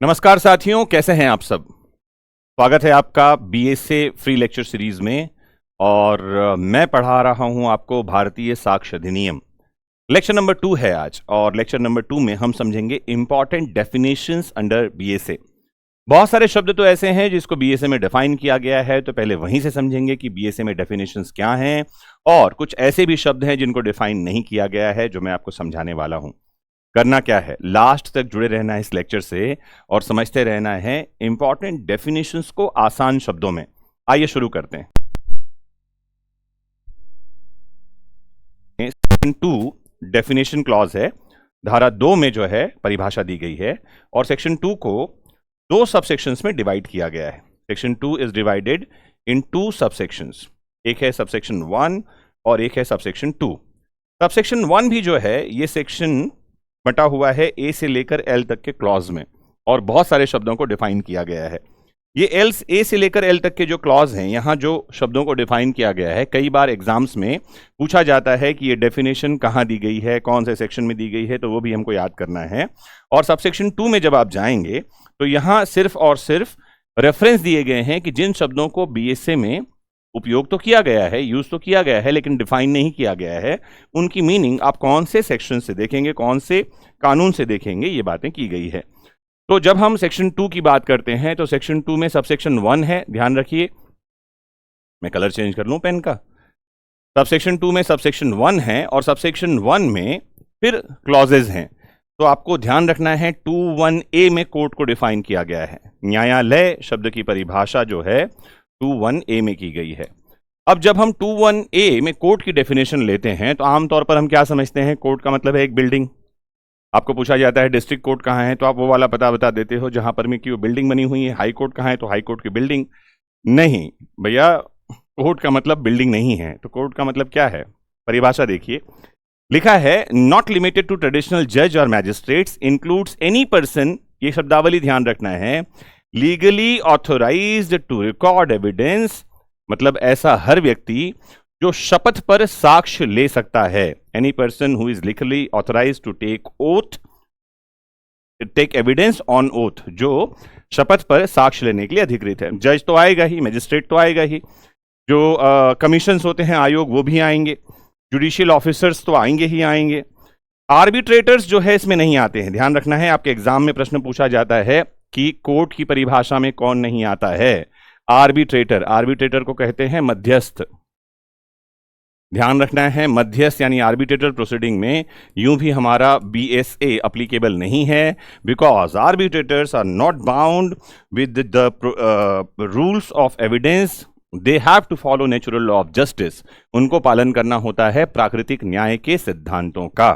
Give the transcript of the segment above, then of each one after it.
नमस्कार साथियों, कैसे हैं आप सब। स्वागत है आपका बीएसए फ्री लेक्चर सीरीज में। और मैं पढ़ा रहा हूं आपको भारतीय साक्ष्य अधिनियम। लेक्चर नंबर 2 है आज, और लेक्चर नंबर 2 में हम समझेंगे इंपॉर्टेंट डेफिनेशंस अंडर बीएसए। बहुत सारे शब्द तो ऐसे हैं जिसको बीएसए में डिफाइन किया गया है, तो पहले वहीं से समझेंगे कि बीएसए में डेफिनेशंस क्या हैं, और कुछ ऐसे भी शब्द हैं जिनको डिफाइन नहीं किया गया है, जो मैं आपको समझाने वाला हूं। करना क्या है, लास्ट तक जुड़े रहना है इस लेक्चर से और समझते रहना है इंपॉर्टेंट डेफिनेशंस को आसान शब्दों में। आइए शुरू करते हैं। सेक्शन 2 डेफिनेशन क्लॉज है, धारा 2 में जो है परिभाषा दी गई है, और सेक्शन 2 को 2 सबसेक्शंस में डिवाइड किया गया है। Section 2 is divided in 2 subsections. एक है सबसेक्शन 1 और एक है सबसेक्शन 2। सबसेक्शन 1 भी जो है ये सेक्शन बटा हुआ है ए से लेकर एल तक के क्लॉज में, और बहुत सारे शब्दों को डिफाइन किया गया है। ये ए से लेकर एल तक के जो क्लॉज हैं, यहाँ जो शब्दों को डिफाइन किया गया है, कई बार एग्जाम्स में पूछा जाता है कि ये डेफिनेशन कहाँ दी गई है, कौन से सेक्शन में दी गई है, तो वो भी हमको याद करना है। और सबसेक्शन 2 में जब आप जाएंगे तो यहाँ सिर्फ और सिर्फ रेफरेंस दिए गए हैं कि जिन शब्दों को बीएसए में उपयोग तो किया गया है, यूज तो किया गया है, लेकिन डिफाइन नहीं किया गया है, उनकी मीनिंग आप कौन से सेक्शन से देखेंगे, कौन से कानून से देखेंगे, ये बातें की गई है। तो जब हम सेक्शन 2 की बात करते हैं तो सेक्शन 2 में सबसेक्शन 1 है, ध्यान रखिए। मैं कलर चेंज कर लूं पेन का। सबसेक्शन 2 में सबसेक्शन 1 है, और सबसेक्शन 1 में फिर क्लॉजेज हैं। तो आपको ध्यान रखना है 21A में कोर्ट को डिफाइन किया गया है। न्यायालय शब्द की परिभाषा जो है 21A में की गई है। अब जब हम 21A में कोर्ट की डेफिनेशन लेते हैं तो आमतौर पर हम क्या समझते हैं, कोर्ट का मतलब है एक बिल्डिंग। आपको पूछा जाता है डिस्ट्रिक्ट कोर्ट कहाँ है, तो आप वो वाला पता बता देते हो जहां पर में की वो बिल्डिंग बनी हुई है। हाई कोर्ट कहाँ है, तो हाई कोर्ट की बिल्डिंग। नहीं भैया, कोर्ट का मतलब बिल्डिंग नहीं है। तो कोर्ट का मतलब क्या है, परिभाषा देखिए, लिखा है नॉट लिमिटेड टू ट्रेडिशनल जज और मैजिस्ट्रेट्स, इंक्लूड्स एनी पर्सन, ये शब्दावली ध्यान रखना है, legally authorised to record evidence, मतलब ऐसा हर व्यक्ति जो शपथ पर साक्ष्य ले सकता है। Any person who is legally authorised to take evidence on oath, जो शपथ पर साक्ष्य लेने के लिए अधिकृत है। जज तो आएगा ही, मैजिस्ट्रेट तो आएगा ही, जो कमीशंस होते हैं, आयोग, वो भी आएंगे, जुडिशियल ऑफिसर्स तो आएंगे ही आएंगे। आर्बिट्रेटर्स जो है इसमें नहीं आते हैं। ध्यान रखना है, आपके एग्जाम में प्रश्न पूछा जाता है कि कोर्ट की परिभाषा में कौन नहीं आता है, आर्बिट्रेटर। आर्बिट्रेटर को कहते हैं मध्यस्थ। ध्यान रखना है, मध्यस्थ यानी आर्बिट्रेटर प्रोसीडिंग में यूं भी हमारा बीएसए अप्लीकेबल नहीं है, because arbitrators are not bound with the rules of evidence, they have to follow natural law of justice. उनको पालन करना होता है प्राकृतिक न्याय के सिद्धांतों का।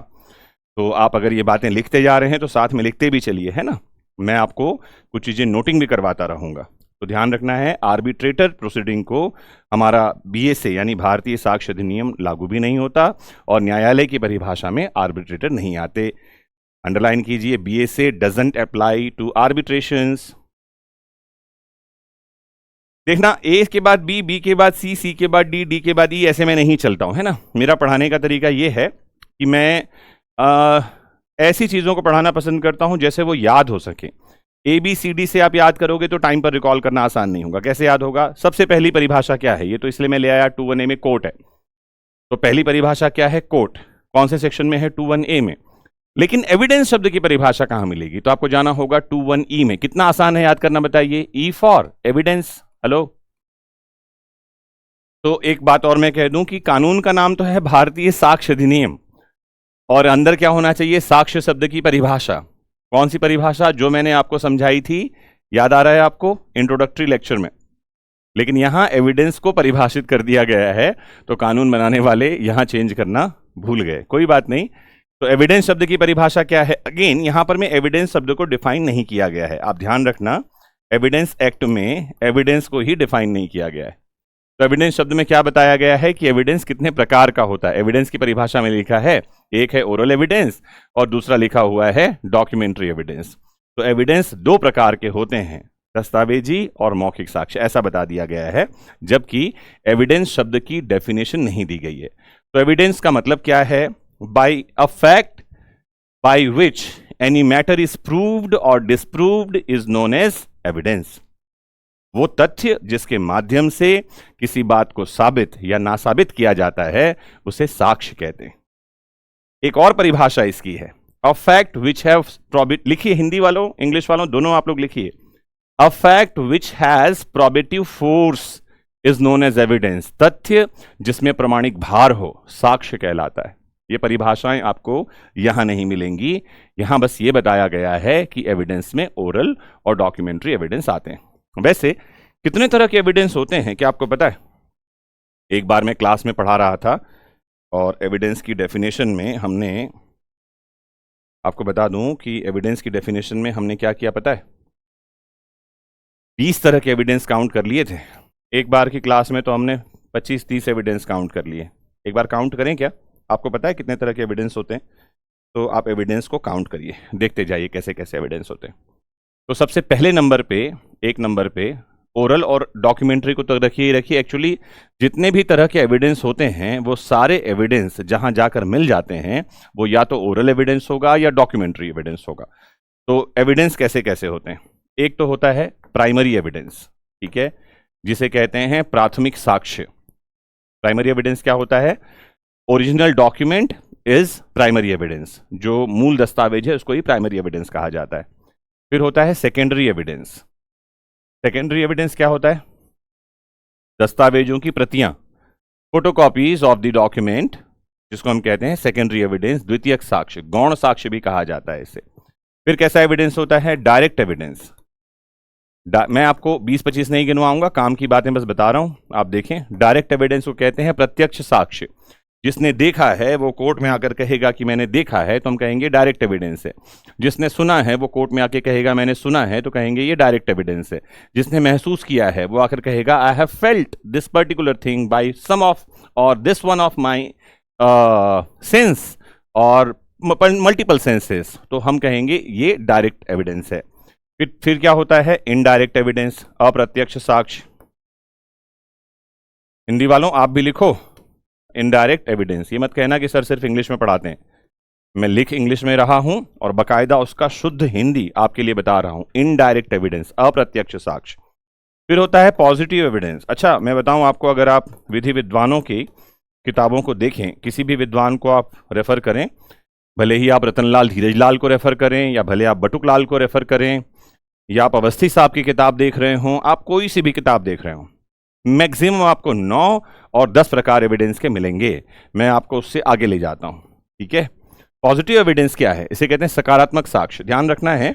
तो आप अगर ये बातें लिखते जा रहे हैं तो साथ में लिखते भी चलिए, है ना। मैं आपको कुछ चीजें नोटिंग भी करवाता रहूंगा। तो ध्यान रखना है, आर्बिट्रेटर प्रोसीडिंग को हमारा बीएसए यानी भारतीय साक्ष्य अधिनियम लागू भी नहीं होता, और न्यायालय की परिभाषा में आर्बिट्रेटर नहीं आते। अंडरलाइन कीजिए, बीएसए डजंट अप्लाई टू आर्बिट्रेशंस। देखना, ए के बाद बी, बी के बाद सी, सी के बाद डी, डी के बाद ई, ऐसे मैं नहीं चलता हूं, है ना। मेरा पढ़ाने का तरीका यह है कि मैं ऐसी चीजों को पढ़ाना पसंद करता हूं जैसे वो याद हो सके। ABCD से आप याद करोगे तो टाइम पर रिकॉल करना आसान नहीं होगा। कैसे याद होगा, सबसे पहली परिभाषा क्या है, ये तो इसलिए मैं ले आया 21A में कोर्ट है, तो पहली परिभाषा क्या है, कोर्ट। कौन से सेक्शन में है, 21A में। लेकिन एविडेंस शब्द की परिभाषा कहां मिलेगी, तो आपको जाना होगा 21E में। कितना आसान है याद करना, बताइए, E फॉर एविडेंस। हेलो, तो एक बात और मैं कह दूं कि कानून का नाम तो है भारतीय साक्ष्य अधिनियम, और अंदर क्या होना चाहिए, साक्ष्य शब्द की परिभाषा। कौन सी परिभाषा, जो मैंने आपको समझाई थी, याद आ रहा है आपको, इंट्रोडक्टरी लेक्चर में। लेकिन यहां एविडेंस को परिभाषित कर दिया गया है, तो कानून बनाने वाले यहां चेंज करना भूल गए, कोई बात नहीं। तो एविडेंस शब्द की परिभाषा क्या है, अगेन यहां पर मैं एविडेंस शब्द को डिफाइन नहीं किया गया है। आप ध्यान रखना, एविडेंस एक्ट में एविडेंस को ही डिफाइन नहीं किया गया है। तो एविडेंस शब्द में क्या बताया गया है कि एविडेंस कितने प्रकार का होता है। एविडेंस की परिभाषा में लिखा है, एक है ओरल एविडेंस और दूसरा लिखा हुआ है डॉक्यूमेंट्री एविडेंस। तो एविडेंस 2 प्रकार के होते हैं, दस्तावेजी और मौखिक साक्ष्य, ऐसा बता दिया गया है, जबकि एविडेंस शब्द की डेफिनेशन नहीं दी गई है। तो एविडेंस का मतलब क्या है, by a fact by which any matter is proved और disproved is known as evidence. वो तथ्य जिसके माध्यम से किसी बात को साबित या नासाबित किया जाता है उसे साक्ष्य कहते हैं। एक और परिभाषा इसकी है, अ फैक्ट विच हैव लिखिए, हिंदी वालों इंग्लिश वालों दोनों आप लोग लिखिए, a fact which has probative force is known as evidence. तथ्य जिसमें प्रमाणिक भार हो साक्ष्य कहलाता है। ये परिभाषाएं आपको यहां नहीं मिलेंगी, यहां बस ये बताया गया है कि एविडेंस में ओरल और डॉक्यूमेंट्री एविडेंस आते हैं। वैसे कितने तरह के एविडेंस होते हैं क्या आपको पता है? एक बार मैं क्लास में पढ़ा रहा था और एविडेंस की डेफिनेशन में हमने, आपको बता दूं कि एविडेंस की डेफिनेशन में हमने क्या किया पता है? 20 तरह के एविडेंस काउंट कर लिए थे। एक बार की क्लास में तो हमने 25-30 एविडेंस काउंट कर लिए। एक बार काउंट करें क्या? आपको पता है कितने तरह के एविडेंस होते हैं? तो आप एविडेंस को काउंट करिए, देखते जाइए कैसे कैसे एविडेंस होते हैं। तो सबसे पहले नंबर पे, एक नंबर पे ओरल और डॉक्यूमेंट्री को तो रखिए ही रखिए। एक्चुअली जितने भी तरह के एविडेंस होते हैं वो सारे एविडेंस जहां जाकर मिल जाते हैं वो या तो ओरल एविडेंस होगा या डॉक्यूमेंट्री एविडेंस होगा। तो एविडेंस कैसे कैसे होते हैं? एक तो होता है प्राइमरी एविडेंस, ठीक है, जिसे कहते हैं प्राथमिक साक्ष्य। प्राइमरी एविडेंस क्या होता है? Original document is primary evidence, जो मूल दस्तावेज है उसको ही प्राइमरी एविडेंस कहा जाता है। फिर होता है सेकेंडरी एविडेंस। सेकेंडरी एविडेंस क्या होता है? दस्तावेजों की प्रतियां, फोटोकॉपीज ऑफ द डॉक्यूमेंट, जिसको हम कहते हैं सेकेंडरी एविडेंस, द्वितीयक साक्ष्य, गौण साक्ष्य भी कहा जाता है इसे। फिर कैसा एविडेंस होता है? Direct evidence. मैं आपको 20-25 नहीं गिनवाऊंगा, काम की बातें बस बता रहा हूं, आप देखें। डायरेक्ट एविडेंस को कहते हैं प्रत्यक्ष साक्ष्य। जिसने देखा है वो कोर्ट में आकर कहेगा कि मैंने देखा है, तो हम कहेंगे डायरेक्ट एविडेंस है। जिसने सुना है वो कोर्ट में आके कहेगा मैंने सुना है, तो कहेंगे ये डायरेक्ट एविडेंस है। जिसने महसूस किया है वो आकर कहेगा I have felt this particular thing by some of और this one of my sense और मल्टीपल सेंसेस, तो हम कहेंगे ये डायरेक्ट एविडेंस है। फिर क्या होता है? इनडायरेक्ट एविडेंस, अप्रत्यक्ष साक्ष्य। हिंदी वालों आप भी लिखो इनडायरेक्ट एविडेंस। ये मत कहना कि सर सिर्फ इंग्लिश में पढ़ाते हैं, मैं लिख इंग्लिश में रहा हूं और बकायदा उसका शुद्ध हिंदी आपके लिए बता रहा हूं। इनडायरेक्ट एविडेंस, अप्रत्यक्ष साक्ष्य। फिर होता है पॉजिटिव एविडेंस। अच्छा मैं बताऊं आपको, अगर आप विधि विद्वानों की किताबों को देखें, किसी भी विद्वान को आप रेफर करें, भले ही आप रतनलाल धीरजलाल को रेफर करें या भले आप बटुकलाल को रेफर करें या आप अवस्थी साहब की किताब देख रहे हो, आप कोई सी भी किताब देख रहे हो, मैक्सिमम आपको 9 और 10 प्रकार एविडेंस के मिलेंगे। मैं आपको उससे आगे ले जाता हूं, ठीक है। पॉजिटिव एविडेंस क्या है? इसे कहते हैं सकारात्मक साक्ष्य। ध्यान रखना है,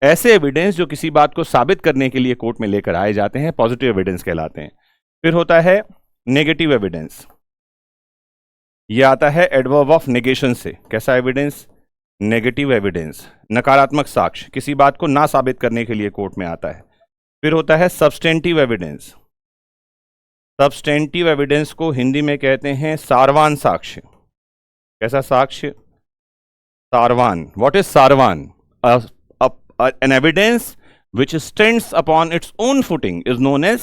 ऐसे एविडेंस जो किसी बात को साबित करने के लिए कोर्ट में लेकर आए जाते हैं पॉजिटिव एविडेंस कहलाते हैं। फिर होता है नेगेटिव एविडेंस। यह आता है एडवर्ब ऑफ नेगेशन से। कैसा एविडेंस? नेगेटिव एविडेंस, नकारात्मक साक्ष्य, किसी बात को ना साबित करने के लिए कोर्ट में आता है। फिर होता है सब्सटेंटिव एविडेंस। सब्सटेंटिव एविडेंस को हिंदी में कहते हैं सारवान साक्ष्य। कैसा साक्ष्य? सारवान। व्हाट इज सारवान? An evidence which stands upon its own footing is known as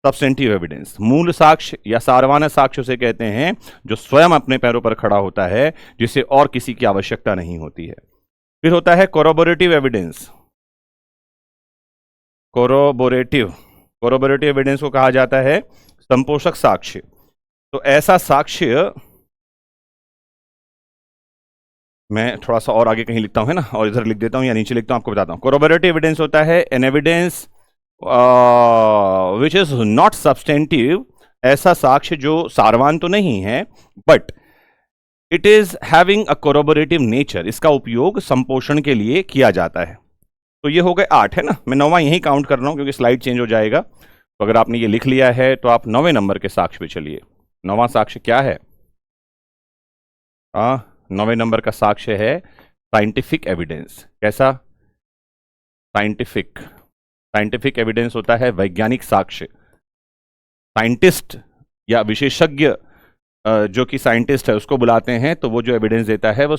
substantive evidence. मूल साक्ष्य या सारवाना साक्ष्य उसे कहते हैं जो स्वयं अपने पैरों पर खड़ा होता है, जिसे और किसी की आवश्यकता नहीं होती है। फिर होता है कोरोबोरेटिव एविडेंस। कोरोबोरेटिव एविडेंस को कहा जाता है संपोषक साक्ष्य। तो ऐसा साक्ष्य, मैं थोड़ा सा और आगे कहीं लिखता हूं, है ना, और इधर लिख देता हूं या नीचे लिखता हूं, आपको बताता हूं। कोरोबोरेटिव एविडेंस होता है an evidence which is not substantive. ऐसा साक्ष्य जो सारवान तो नहीं है but it is having a corroborative nature. इसका उपयोग संपोषण के लिए किया जाता है। तो ये हो गए 8, है ना। मैं 9वां यही काउंट कर रहा हूं क्योंकि स्लाइड चेंज हो जाएगा। तो अगर आपने ये लिख लिया है तो आप 9वें नंबर के साक्ष्य पे चलिए। 9वां साक्ष्य क्या है? 9वें नंबर का साक्ष्य है साइंटिफिक एविडेंस। कैसा? साइंटिफिक एविडेंस होता है वैज्ञानिक साक्ष्य। साइंटिस्ट या विशेषज्ञ जो कि साइंटिस्ट है उसको बुलाते हैं, तो वो जो एविडेंस देता है वो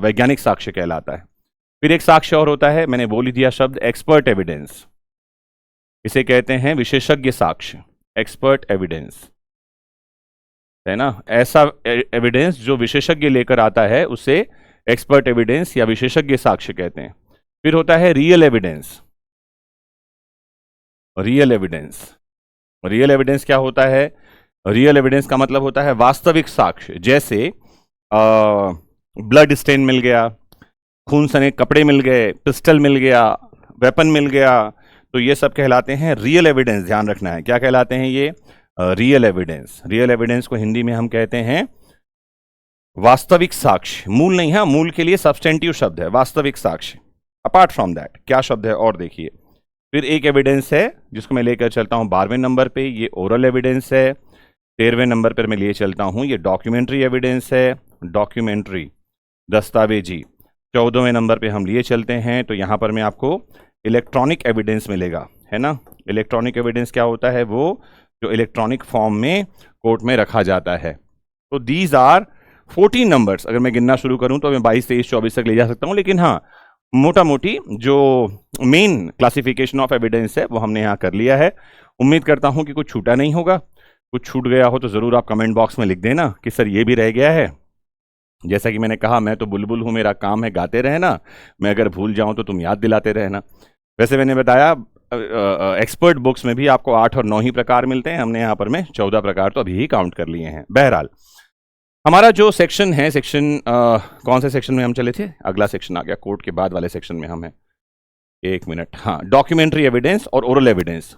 वैज्ञानिक साक्ष्य कहलाता है। फिर एक साक्ष्य और होता है, मैंने बोल ही दिया शब्द, एक्सपर्ट एविडेंस। इसे कहते हैं विशेषज्ञ साक्ष्य, एक्सपर्ट एविडेंस, है ना। ऐसा एविडेंस जो विशेषज्ञ लेकर आता है उसे एक्सपर्ट एविडेंस या विशेषज्ञ साक्ष्य कहते हैं। फिर होता है real evidence. Real evidence, real evidence क्या होता है? रियल एविडेंस का मतलब होता है वास्तविक साक्ष्य, जैसे ब्लड स्टेन मिल गया, खून सने कपड़े मिल गए, पिस्टल मिल गया, वेपन मिल गया, तो ये सब कहलाते हैं रियल एविडेंस। ध्यान रखना है, क्या कहलाते हैं ये? Real evidence. रियल एविडेंस को हिंदी में हम कहते हैं वास्तविक साक्ष्य। मूल नहीं है, मूल के लिए सब्सटेंटिव शब्द है वास्तविक साक्ष्य। अपार्ट फ्रॉम दैट क्या शब्द है और देखिए। फिर एक एविडेंस है जिसको मैं लेकर चलता हूं 12वें नंबर पे, ये ओरल एविडेंस है। 13वें नंबर पर मैं लिए चलता हूं, ये डॉक्यूमेंट्री एविडेंस है, डॉक्यूमेंट्री दस्तावेजी। 14वें नंबर पे हम लिए चलते हैं, तो यहां पर मैं आपको इलेक्ट्रॉनिक एविडेंस मिलेगा, है ना। इलेक्ट्रॉनिक एविडेंस क्या होता है? वो जो इलेक्ट्रॉनिक फॉर्म में कोर्ट में रखा जाता है। तो दीज आर 14 नंबर्स। अगर मैं गिनना शुरू करूं तो मैं 22, 23, 24 तक ले जा सकता हूं, लेकिन हाँ, मोटा मोटी जो मेन क्लासिफिकेशन ऑफ एविडेंस है वो हमने यहाँ कर लिया है। उम्मीद करता हूं कि कुछ छूटा नहीं होगा। कुछ छूट गया हो तो ज़रूर आप कमेंट बॉक्स में लिख देना कि सर ये भी रह गया है। जैसा कि मैंने कहा, मैं तो बुलबुल हूँ, मेरा काम है गाते रहना, मैं अगर भूल जाऊं तो तुम याद दिलाते रहना। वैसे मैंने बताया एक्सपर्ट बुक्स में भी आपको 8 और 9 ही प्रकार मिलते हैं, हमने यहाँ पर में 14 प्रकार तो अभी ही काउंट कर लिए हैं। बहरहाल हमारा जो सेक्शन है, सेक्शन कौन से सेक्शन में हम चले थे? अगला सेक्शन आ गया, कोर्ट के बाद वाले सेक्शन में हम हैं। एक मिनट, हाँ, डॉक्यूमेंट्री एविडेंस और ओरल एविडेंस।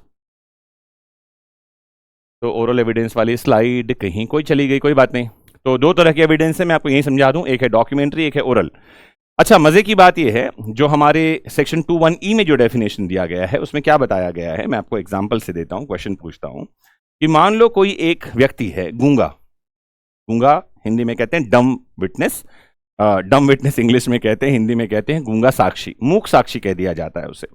तो ओरल एविडेंस वाली स्लाइड कहीं कोई चली गई, कोई बात नहीं। तो दो तरह के एविडेंस है, मैं आपको यही समझा दूं, एक है डॉक्यूमेंट्री, एक है ओरल। अच्छा, मजे की बात यह है, जो हमारे सेक्शन 2(1)E में जो डेफिनेशन दिया गया है उसमें क्या बताया गया है, मैं आपको एग्जांपल से देता हूं, क्वेश्चन पूछता हूं कि मान लो कोई एक व्यक्ति है गूंगा। गूंगा हिंदी में कहते हैं डम विटनेस, डम विटनेस इंग्लिश में कहते हैं, हिंदी में कहते हैं गूंगा साक्षी, मूक साक्षी कह दिया जाता है उसे।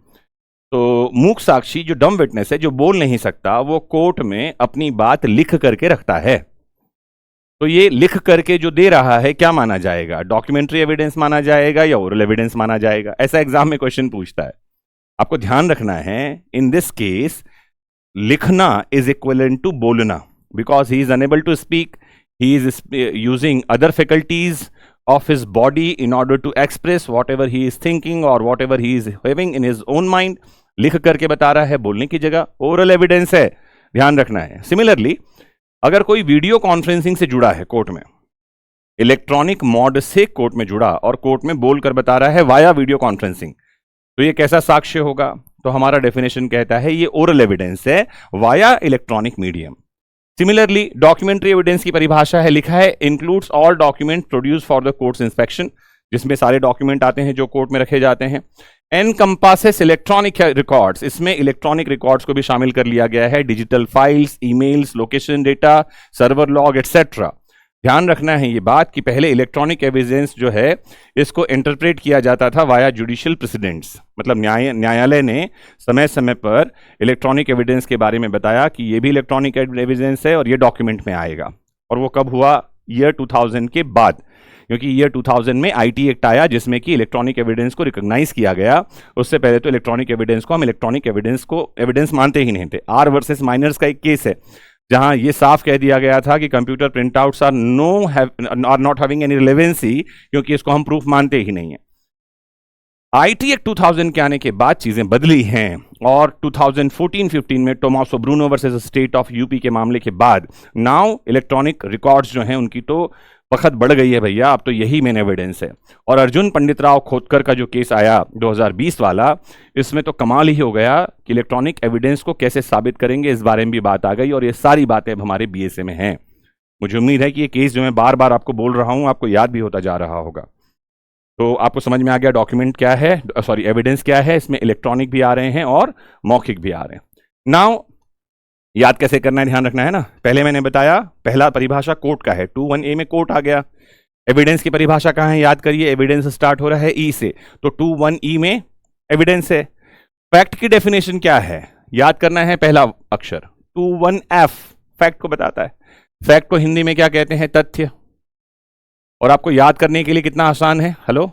तो मूक साक्षी जो डम विटनेस है, जो बोल नहीं सकता, वो कोर्ट में अपनी बात लिख करके रखता है। तो ये लिख करके जो दे रहा है क्या माना जाएगा? डॉक्यूमेंट्री एविडेंस माना जाएगा या ओरल एविडेंस माना जाएगा? ऐसा एग्जाम में क्वेश्चन पूछता है। आपको ध्यान रखना है, इन दिस केस लिखना इज इक्विवेलेंट टू बोलना, because he is unable to speak, he is using other faculties of his body in order to express whatever he is thinking or whatever he is having in his own mind. लिख करके बता रहा है बोलने की जगह, oral evidence है, ध्यान रखना है। सिमिलरली अगर कोई वीडियो कॉन्फ्रेंसिंग से जुड़ा है कोर्ट में, इलेक्ट्रॉनिक मोड से कोर्ट में जुड़ा और कोर्ट में बोलकर बता रहा है वाया वीडियो कॉन्फ्रेंसिंग, तो ये कैसा साक्ष्य होगा? तो हमारा डेफिनेशन कहता है ये ओरल एविडेंस है via electronic medium. Similarly documentary evidence की परिभाषा है, लिखा है includes all document produce for the courts inspection, जिसमें सारे डॉक्यूमेंट आते हैं जो कोर्ट में रखे जाते हैं। एनकम्पासेस इलेक्ट्रॉनिक रिकॉर्ड्स, इसमें इलेक्ट्रॉनिक रिकॉर्ड्स को भी शामिल कर लिया गया है, digital files, emails, location data, server log etcetera. ध्यान रखना है ये बात कि पहले इलेक्ट्रॉनिक एविडेंस जो है इसको इंटरप्रेट किया जाता था वाया जुडिशियल प्रेसिडेंट्स, मतलब न्यायालय ने समय समय पर इलेक्ट्रॉनिक एविडेंस के बारे में बताया कि ये भी इलेक्ट्रॉनिक एविडेंस है और ये डॉक्यूमेंट में आएगा। और वो कब हुआ? ईयर 2000 के बाद, क्योंकि ईयर 2000 में आईटी एक्ट आया जिसमें कि इलेक्ट्रॉनिक एविडेंस को रिकॉग्नाइज किया गया। उससे पहले तो इलेक्ट्रॉनिक एविडेंस को हम इलेक्ट्रॉनिक एविडेंस को एविडेंस मानते ही नहीं थे। आर वर्सेस माइनर्स का एक केस है जहां ये साफ कह दिया गया था कि computer printouts are not having any relevancy, क्योंकि इसको हम प्रूफ मानते ही नहीं है। आईटी एक्ट 2000 के आने के बाद चीजें बदली हैं और 2014-15 में Tommaso Bruno versus state of UP के मामले के बाद नाउ इलेक्ट्रॉनिक रिकॉर्ड्स जो हैं उनकी तो वक्त बढ़ गई है भैया, अब तो यही मेन एविडेंस है। और अर्जुन पंडितराव खोतकर का जो केस आया 2020 वाला, इसमें तो कमाल ही हो गया कि इलेक्ट्रॉनिक एविडेंस को कैसे साबित करेंगे, इस बारे में भी बात आ गई और ये सारी बातें अब हमारे बीएसए में हैं। मुझे उम्मीद है कि ये केस जो मैं बार बार आपको बोल रहा हूं आपको याद भी होता जा रहा होगा। तो आपको समझ में आ गया डॉक्यूमेंट क्या है, सॉरी एविडेंस क्या है। इसमें इलेक्ट्रॉनिक भी आ रहे हैं और मौखिक भी आ रहे हैं। नाउ याद कैसे करना है, ध्यान रखना है ना। पहले मैंने बताया पहला परिभाषा कोर्ट का है, 2(1)A में कोर्ट आ गया। एविडेंस की परिभाषा कहाँ है, याद करिए, एविडेंस स्टार्ट हो रहा है ई से, तो 2(1)E में एविडेंस है। फैक्ट की डेफिनेशन क्या है, याद करना है, पहला अक्षर 2(1)F फैक्ट को बताता है। फैक्ट को हिंदी में क्या कहते हैं? तथ्य। और आपको याद करने के लिए कितना आसान है, हेलो,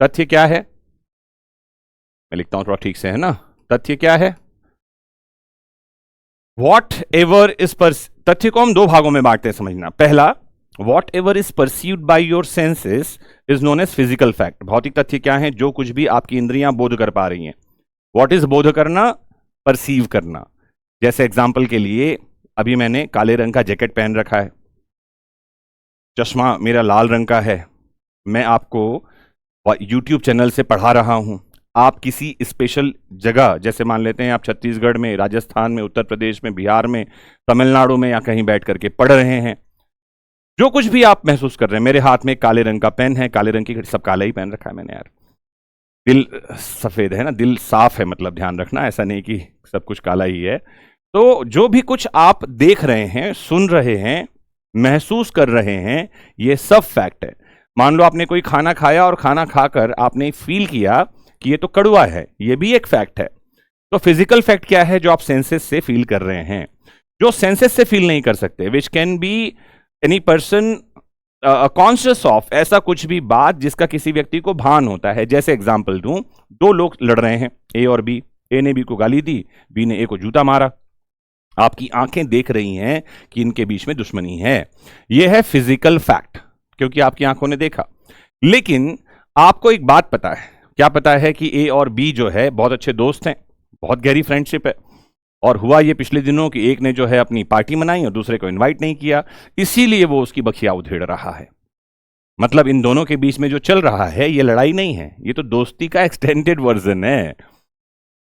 तथ्य क्या है? मैं लिखता हूं थोड़ा ठीक से, है ना। तथ्य क्या है? वॉट एवर इज पर। तथ्य को हम दो भागों में बांटते हैं, समझना। पहला, whatever is perceived by your senses is known as physical fact. भौतिक तथ्य क्या है? जो कुछ भी आपकी इंद्रियां बोध कर पा रही हैं। वॉट इज बोध करना? परसीव करना। जैसे एग्जाम्पल के लिए, अभी मैंने काले रंग का जैकेट पहन रखा है, चश्मा मेरा लाल रंग का है, मैं आपको यूट्यूब चैनल से पढ़ा रहा हूं। आप किसी स्पेशल जगह, जैसे मान लेते हैं आप छत्तीसगढ़ में, राजस्थान में, उत्तर प्रदेश में, बिहार में, तमिलनाडु में, या कहीं बैठ करके पढ़ रहे हैं। जो कुछ भी आप महसूस कर रहे हैं, मेरे हाथ में काले रंग का पेन है, काले रंग की घड़ी, सब काला ही पहन रखा है मैंने यार। दिल सफेद है ना, दिल साफ है, मतलब ध्यान रखना, ऐसा नहीं कि सब कुछ काला ही है। तो जो भी कुछ आप देख रहे हैं, सुन रहे हैं, महसूस कर रहे हैं, ये सब फैक्ट है। मान लो आपने कोई खाना खाया और खाना खाकर आपने फील किया कि ये तो कड़वा है, ये भी एक फैक्ट है। तो फिजिकल फैक्ट क्या है? जो आप सेंसेस से फील कर रहे हैं। जो सेंसेस से फील नहीं कर सकते, विच can be any person conscious of, ऐसा कुछ भी बात जिसका किसी व्यक्ति को भान होता है। जैसे एग्जांपल दूं, दो लोग लड़ रहे हैं, ए और बी। ए ने बी को गाली दी, बी ने ए को जूता मारा। आपकी आंखें देख रही हैं कि इनके बीच में दुश्मनी है। यह है फिजिकल फैक्ट, क्योंकि आपकी आंखों ने देखा। लेकिन आपको एक बात पता है, क्या पता है? कि ए और बी जो है बहुत अच्छे दोस्त हैं, बहुत गहरी फ्रेंडशिप है। और हुआ ये पिछले दिनों कि एक ने जो है अपनी पार्टी मनाई और दूसरे को इनवाइट नहीं किया, इसीलिए वो उसकी बखिया उधेड़ रहा है। मतलब इन दोनों के बीच में जो चल रहा है, ये लड़ाई नहीं है, ये तो दोस्ती का एक्सटेंडेड वर्जन है।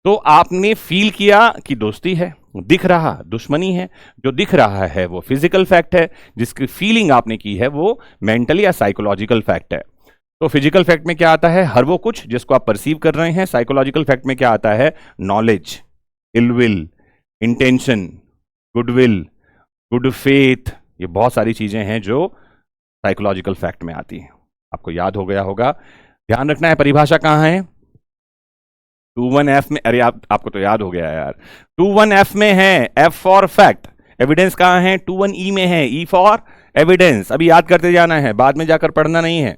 तो आपने फील किया कि दोस्ती है, दिख रहा दुश्मनी है। जो दिख रहा है वो फिजिकल फैक्ट है, जिसकी फीलिंग आपने की है वो मेंटल या साइकोलॉजिकल फैक्ट है। तो फिजिकल फैक्ट में क्या आता है? हर वो कुछ जिसको आप परसीव कर रहे हैं। साइकोलॉजिकल फैक्ट में क्या आता है? Knowledge, ill will, intention, goodwill, good faith, ये बहुत सारी चीजें हैं जो साइकोलॉजिकल फैक्ट में आती हैं। आपको याद हो गया होगा। ध्यान रखना है, परिभाषा कहां है? 21F में। अरे आपको तो याद हो गया यार, 21F में है, F फॉर फैक्ट। एविडेंस कहां है? 21E में है, E फॉर एविडेंस। अभी याद करते जाना है, बाद में जाकर पढ़ना नहीं है,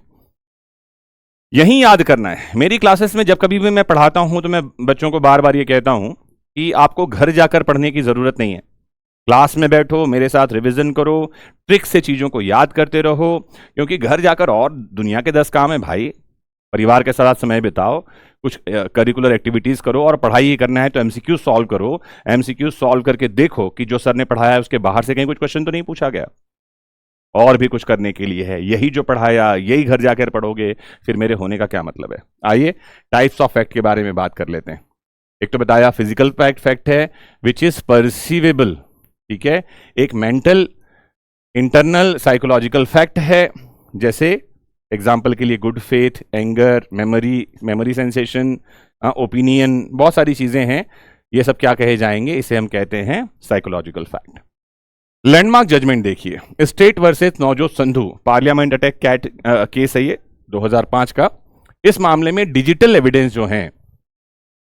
यहीं याद करना है। मेरी क्लासेस में जब कभी भी मैं पढ़ाता हूं तो मैं बच्चों को बार बार ये कहता हूं कि आपको घर जाकर पढ़ने की जरूरत नहीं है। क्लास में बैठो, मेरे साथ रिवीजन करो, ट्रिक से चीजों को याद करते रहो, क्योंकि घर जाकर और दुनिया के 10 काम है भाई। परिवार के साथ समय बिताओ, कुछ करिकुलर एक्टिविटीज करो, और पढ़ाई ही करना है तो एमसीक्यू सॉल्व करो। एमसीक्यू सॉल्व करके देखो कि जो सर ने पढ़ाया है उसके बाहर से कहीं कुछ क्वेश्चन तो नहीं पूछा गया। और भी कुछ करने के लिए है, यही जो पढ़ाया यही घर जाकर पढ़ोगे, फिर मेरे होने का क्या मतलब है? आइए टाइप्स ऑफ फैक्ट के बारे में बात कर लेते हैं। एक तो बताया फिजिकल फैक्ट है विच इज परसीवेबल, ठीक है। एक मेंटल, इंटरनल, साइकोलॉजिकल फैक्ट है, जैसे एग्जाम्पल के लिए good faith, anger, memory sensation, opinion, बहुत सारी चीजें हैं। ये सब क्या कहे जाएंगे? इसे हम कहते हैं साइकोलॉजिकल फैक्ट। लैंडमार्क जजमेंट देखिए, state versus Navjot Sandhu parliament attack case है ये 2005 का। इस मामले में डिजिटल एविडेंस जो है,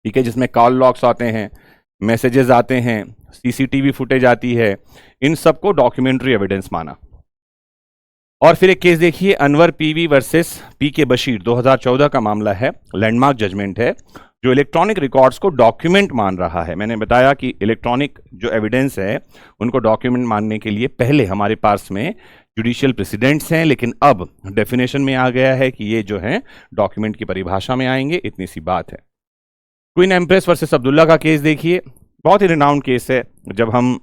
ठीक है, जिसमें कॉल लॉग्स आते हैं, मैसेजेस आते हैं, सीसीटीवी फुटेज आती है, इन सबको डॉक्यूमेंट्री एविडेंस माना। और फिर एक केस देखिए, अनवर पीवी वर्सेस पी के बशीर, 2014 का मामला है, लैंडमार्क जजमेंट है, जो इलेक्ट्रॉनिक रिकॉर्ड्स को डॉक्यूमेंट मान रहा है। मैंने बताया कि इलेक्ट्रॉनिक जो एविडेंस है उनको डॉक्यूमेंट मानने के लिए पहले हमारे पास में जुडिशियल प्रेसिडेंट्स हैं, लेकिन अब डेफिनेशन में आ गया है कि ये जो है डॉक्यूमेंट की परिभाषा में आएंगे, इतनी सी बात है। क्वीन एम्प्रेस वर्सेस अब्दुल्ला का केस देखिए, बहुत ही रिनाउंड केस है। जब हम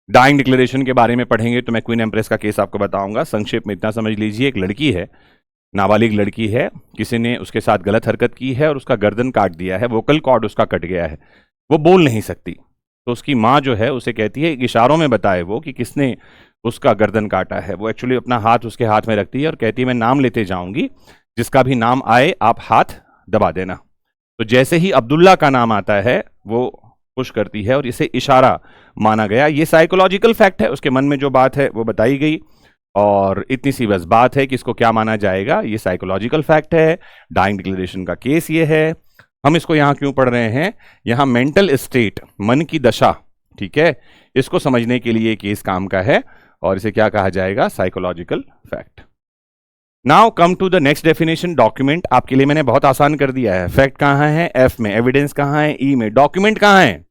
डाइंग डिक्लेरेशन के बारे में पढ़ेंगे तो मैं क्वीन एम्प्रेस का केस आपको बताऊंगा। संक्षेप में इतना समझ लीजिए, एक लड़की है, नाबालिग लड़की है, किसी ने उसके साथ गलत हरकत की है और उसका गर्दन काट दिया है, वोकल कॉर्ड उसका कट गया है, वो बोल नहीं सकती। तो उसकी माँ जो है उसे कहती है, इशारों में बताए वो कि किसने उसका गर्दन काटा है। वो एक्चुअली अपना हाथ उसके हाथ में रखती है और कहती है मैं नाम लेते जाऊंगी, जिसका भी नाम आए आप हाथ दबा देना। तो जैसे ही अब्दुल्ला का नाम आता है वो पुश करती है और इसे इशारा माना गया। ये साइकोलॉजिकल फैक्ट है, उसके मन में जो बात है वो बताई गई, और इतनी सी बस बात है कि इसको क्या माना जाएगा, ये साइकोलॉजिकल फैक्ट है। डाइंग डिक्लेरेशन का केस ये है। हम इसको यहां क्यों पढ़ रहे हैं? यहां मेंटल स्टेट, मन की दशा, ठीक है, इसको समझने के लिए केस काम का है, और इसे क्या कहा जाएगा? Psychological fact. Now come to the next definition, document. आपके लिए मैंने बहुत आसान कर दिया है। फैक्ट कहां है? एफ में। एविडेंस कहां है? ई में। डॉक्यूमेंट कहां है?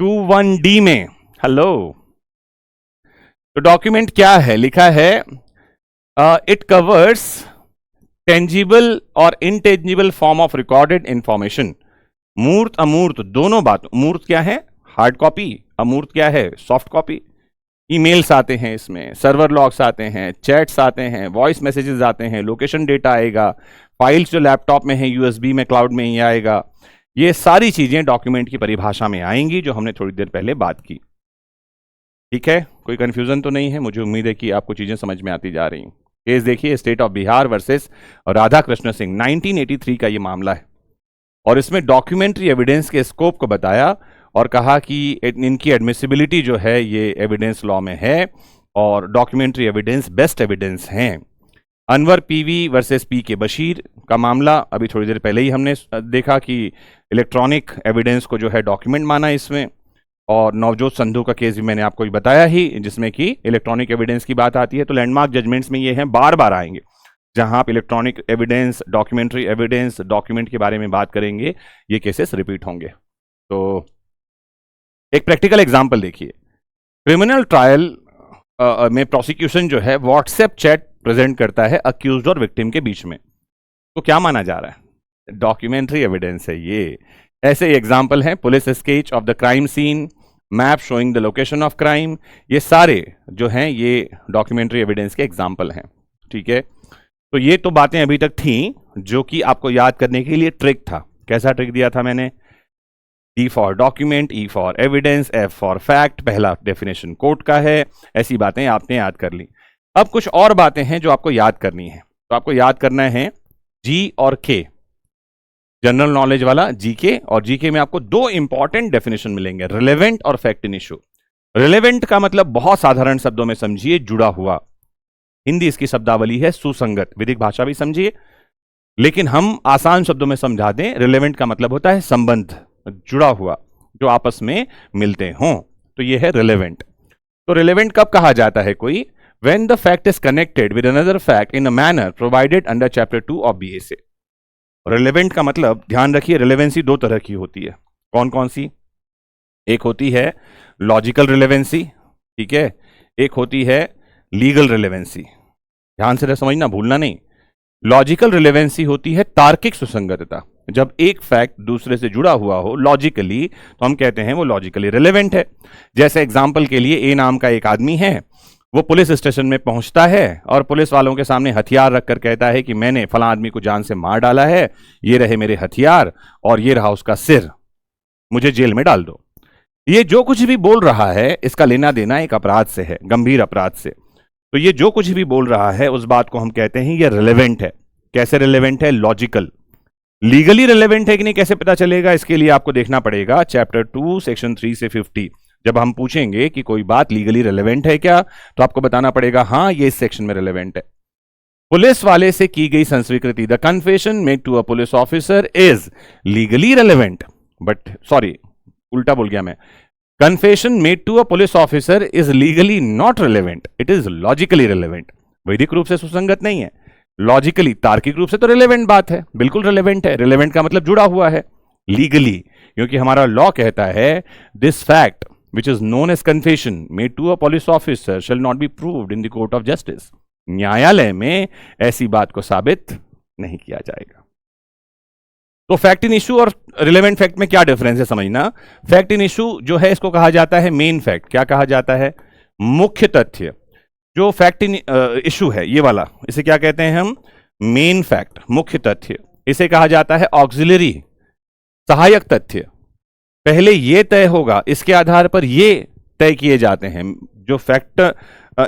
21D में। हेलो, तो डॉक्यूमेंट क्या है, लिखा है इट कवर्स टेंजिबल और intangible form of recorded information. मूर्त अमूर्त दोनों बात, मूर्त क्या है हार्ड कॉपी, अमूर्त क्या है सॉफ्ट कॉपी। ईमेल्स आते हैं इसमें, सर्वर लॉग्स आते हैं, चैट्स आते हैं, वॉइस मैसेजेस आते हैं, लोकेशन डेटा आएगा, फाइल्स जो लैपटॉप में है यूएसबी में क्लाउड में ही आएगा। ये सारी चीजें डॉक्यूमेंट की परिभाषा में आएंगी जो हमने थोड़ी देर पहले बात की। ठीक है, कोई कंफ्यूजन तो नहीं है? मुझे उम्मीद है कि आपको चीजें समझ में आती जा रही हैं। केस देखिए, state of Bihar versus Radha Krishna Singh, 1983 का ये मामला है। और इसमें डॉक्यूमेंट्री एविडेंस के स्कोप को बताया और कहा कि इनकी एडमिसिबिलिटी जो है ये एविडेंस लॉ में है और डॉक्यूमेंट्री एविडेंस बेस्ट एविडेंस हैं। अनवर पीवी वर्सेस पी के बशीर का मामला अभी थोड़ी देर पहले ही हमने देखा कि इलेक्ट्रॉनिक एविडेंस को जो है डॉक्यूमेंट माना इसमें। और नवजोत संधू का केस भी मैंने आपको बताया ही, जिसमें कि इलेक्ट्रॉनिक एविडेंस की बात आती है। तो लैंडमार्क जजमेंट्स में ये हैं, बार बार आएंगे जहां आप electronic evidence, documentary evidence, document के बारे में बात करेंगे, ये केसेस रिपीट होंगे। तो एक प्रैक्टिकल एग्जांपल देखिए, क्रिमिनल ट्रायल में प्रोसिक्यूशन जो है व्हाट्सएप चैट प्रेजेंट करता है अक्यूज्ड और विक्टिम के बीच में। तो क्या माना जा रहा है? डॉक्यूमेंट्री एविडेंस है ये। ऐसे ही एग्जांपल हैं, police sketch of the crime scene, map showing the location of crime, ये सारे जो हैं ये डॉक्यूमेंट्री एविडेंस के एग्जांपल हैं। ठीक है, तो ये तो बातें अभी तक थी जो कि आपको याद करने के लिए ट्रिक था। कैसा ट्रिक दिया था मैंने? D for document, E for evidence, F for fact, पहला डेफिनेशन कोर्ट का है। ऐसी बातें आपने याद कर ली। अब कुछ और बातें हैं जो आपको याद करनी है। तो आपको याद करना है G और K, जनरल नॉलेज वाला GK, और GK में आपको दो इंपॉर्टेंट डेफिनेशन मिलेंगे, रिलेवेंट और फैक्ट इन इशू। रिलेवेंट का मतलब बहुत साधारण शब्दों में समझिए, जुड़ा हुआ। हिंदी इसकी शब्दावली है सुसंगत, विधिक भाषा भी समझिए, लेकिन हम आसान शब्दों में समझा दें, रिलेवेंट का मतलब होता है संबंध, जुड़ा हुआ, जो आपस में मिलते हों। तो ये है रिलेवेंट। तो रिलेवेंट कब कहा जाता है कोई? When the fact is connected with another fact in a manner provided under chapter 2 of BSA। Relevant का मतलब, ध्यान रखिए, रिलेवेंसी दो तरह की होती है। कौन कौन सी? एक होती है लॉजिकल रिलेवेंसी, ठीक है, एक होती है लीगल रिलेवेंसी। ध्यान से समझना, भूलना नहीं। लॉजिकल रिलेवेंसी होती है तार्किक सुसंगतता, जब एक फैक्ट दूसरे से जुड़ा हुआ हो लॉजिकली, तो हम कहते हैं वो लॉजिकली रिलेवेंट है। जैसे एग्जांपल के लिए, ए नाम का एक आदमी है, वो पुलिस स्टेशन में पहुंचता है और पुलिस वालों के सामने हथियार रखकर कहता है कि मैंने फलां आदमी को जान से मार डाला है, ये रहे मेरे हथियार और ये रहा उसका सिर, मुझे जेल में डाल दो। ये जो कुछ भी बोल रहा है इसका लेना देना एक अपराध से है, गंभीर अपराध से। तो ये जो कुछ भी बोल रहा है उस बात को हम कहते हैं ये रिलेवेंट है। कैसे रिलेवेंट है? लॉजिकल। लीगली रिलेवेंट है कि नहीं कैसे पता चलेगा? इसके लिए आपको देखना पड़ेगा चैप्टर 2 सेक्शन 3 से 50। जब हम पूछेंगे कि कोई बात लीगली रिलेवेंट है क्या, तो आपको बताना पड़ेगा हाँ ये इस सेक्शन में रिलेवेंट है। पुलिस वाले से की गई संस्वीकृति, the confession made to a police officer is legally relevant, but sorry उल्टा बोल गया मैं, confession made to a police officer is legally not relevant, it is logically relevant. वैधिक रूप से सुसंगत नहीं है, लॉजिकली तार्किक रूप से तो रिलेवेंट बात है, बिल्कुल रिलेवेंट है। रिलेवेंट का मतलब जुड़ा हुआ है। लीगली, क्योंकि हमारा लॉ कहता है this fact which is known as confession made to a police officer shall not be proved in the court of justice। न्यायालय में ऐसी बात को साबित नहीं किया जाएगा। तो फैक्ट इन इशू और रिलेवेंट फैक्ट में क्या डिफरेंस है समझना। फैक्ट इन इशू जो है इसको कहा जाता है मेन फैक्ट। क्या कहा जाता है? मुख्य तथ्य। जो फैक्ट इन इशू है ये वाला, इसे क्या कहते हैं हम? मेन फैक्ट, मुख्य तथ्य। इसे कहा जाता है ऑक्सिलरी, सहायक तथ्य। पहले ये तय होगा, इसके आधार पर ये तय किए जाते हैं। जो फैक्ट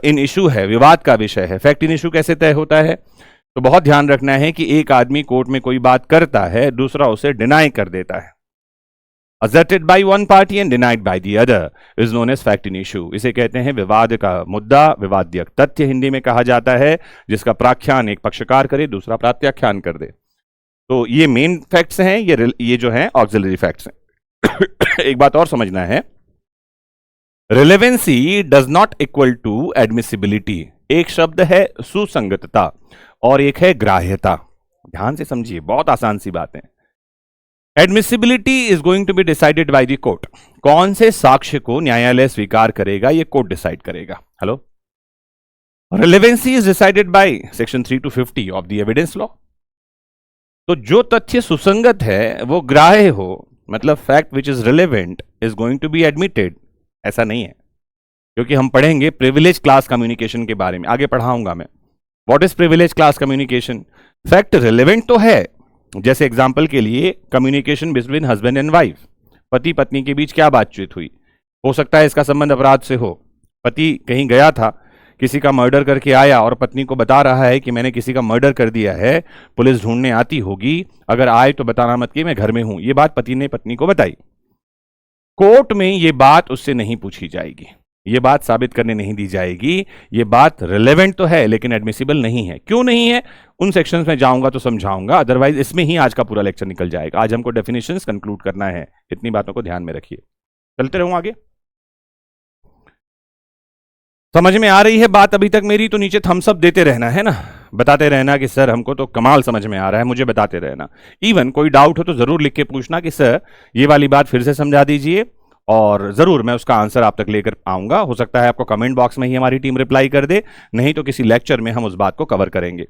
इन इशू है, विवाद का विषय है, फैक्ट इन इशू कैसे तय होता है? तो बहुत ध्यान रखना है कि एक आदमी कोर्ट में कोई बात करता है, दूसरा उसे डिनाई कर देता है। asserted by one party and denied by the other is known as fact in issue। इसे कहते हैं विवाद का मुद्दा, विवाद्य तथ्य हिंदी में कहा जाता है, जिसका प्राख्यान एक पक्षकार करे, दूसरा प्रत्याख्यान कर दे। तो ये मेन फैक्ट्स हैं, ये जो है ऑक्सिलरी फैक्ट्स हैं। एक बात और समझना है, relevancy does not equal to admissibility. एक शब्द है सुसंगतता और एक है ग्राह्यता। ध्यान से समझिए, बहुत आसान सी बात है। Admissibility is going to be decided by the court. कौन से साक्ष्य को न्यायालय स्वीकार करेगा ये कोर्ट डिसाइड करेगा। Hello, relevancy is decided by section 3 to 50 of the evidence law. तो जो तथ्य सुसंगत है वो ग्राह्य हो, मतलब fact which is relevant is going to be admitted, ऐसा नहीं है। क्योंकि हम पढ़ेंगे प्रिविलेज क्लास कम्युनिकेशन के बारे में, आगे पढ़ाऊंगा मैं। What is privilege class communication? Fact relevant तो है, जैसे एग्जांपल के लिए communication between husband and wife, पति पत्नी के बीच क्या बातचीत हुई, हो सकता है इसका संबंध अपराध से हो। पति कहीं गया था, किसी का मर्डर करके आया और पत्नी को बता रहा है कि मैंने किसी का मर्डर कर दिया है, पुलिस ढूंढने आती होगी, अगर आए तो बताना मत कि मैं घर में हूं। ये बात पति ने पत्नी को बताई। कोर्ट में ये बात उससे नहीं पूछी जाएगी, ये बात साबित करने नहीं दी जाएगी। ये बात रिलेवेंट तो है लेकिन एडमिसिबल नहीं है। क्यों नहीं है, उन सेक्शंस में जाऊंगा तो समझाऊंगा, अदरवाइज इसमें ही आज का पूरा लेक्चर निकल जाएगा। आज हमको डेफिनेशंस कंक्लूड करना है, इतनी बातों को ध्यान में रखिए। चलते रहूं आगे। समझ में आ रही है बात अभी तक मेरी? तो नीचे थम्स अप देते रहना है ना, बताते रहना कि सर हमको तो कमाल समझ में आ रहा है, मुझे बताते रहना। इवन कोई डाउट हो तो जरूर लिख के पूछना कि सर ये वाली बात फिर से समझा दीजिए, और जरूर मैं उसका आंसर आप तक लेकर आऊंगा। हो सकता है आपको कमेंट बॉक्स में ही हमारी टीम रिप्लाई कर दे, नहीं तो किसी लेक्चर में हम उस बात को कवर करेंगे।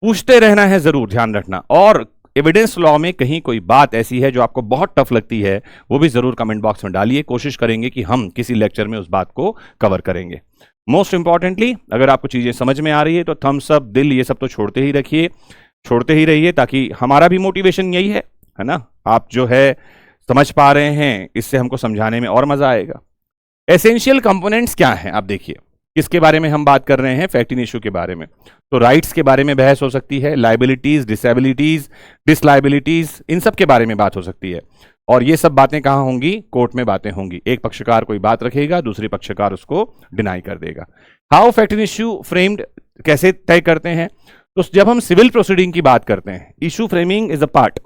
पूछते रहना है, जरूर ध्यान रखना। और एविडेंस लॉ में कहीं कोई बात ऐसी है जो आपको बहुत टफ लगती है, वो भी जरूर कमेंट बॉक्स में डालिए, कोशिश करेंगे कि हम किसी लेक्चर में उस बात को कवर करेंगे। मोस्ट इंपॉर्टेंटली, अगर आपको चीजें समझ में आ रही है तो थम्स अप, दिल, ये सब तो छोड़ते ही रखिए, छोड़ते ही रहिए, ताकि हमारा भी मोटिवेशन यही है ना। आप जो है समझ पा रहे हैं, इससे हमको समझाने में और मजा आएगा। एसेंशियल कंपोनेंट्स क्या हैं? आप देखिए किसके बारे में हम बात कर रहे हैं, फैक्ट इन इशू के बारे में। तो राइट्स के बारे में बहस हो सकती है, लाइबिलिटीज, डिसेबिलिटीज, डिसलाइबिलिटीज, इन सब के बारे में बात हो सकती है। और ये सब बातें कहां होंगी? कोर्ट में बातें होंगी। एक पक्षकार कोई बात रखेगा, दूसरी पक्षकार उसको डिनाई कर देगा। How fact in issue framed, कैसे तय करते हैं? तो जब हम सिविल प्रोसीडिंग की बात करते हैं, issue framing is a part,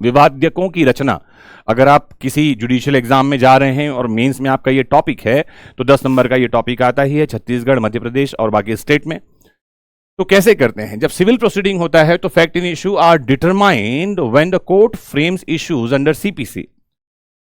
विवाद्यकों की रचना। अगर आप किसी जुडिशियल एग्जाम में जा रहे हैं और मेंस में आपका ये टॉपिक है, तो 10 नंबर का ये टॉपिक आता ही है छत्तीसगढ़, मध्य प्रदेश और बाकी स्टेट में। तो कैसे करते हैं? जब सिविल प्रोसीडिंग होता है तो fact in issue are determined when the court frames issues under CPC.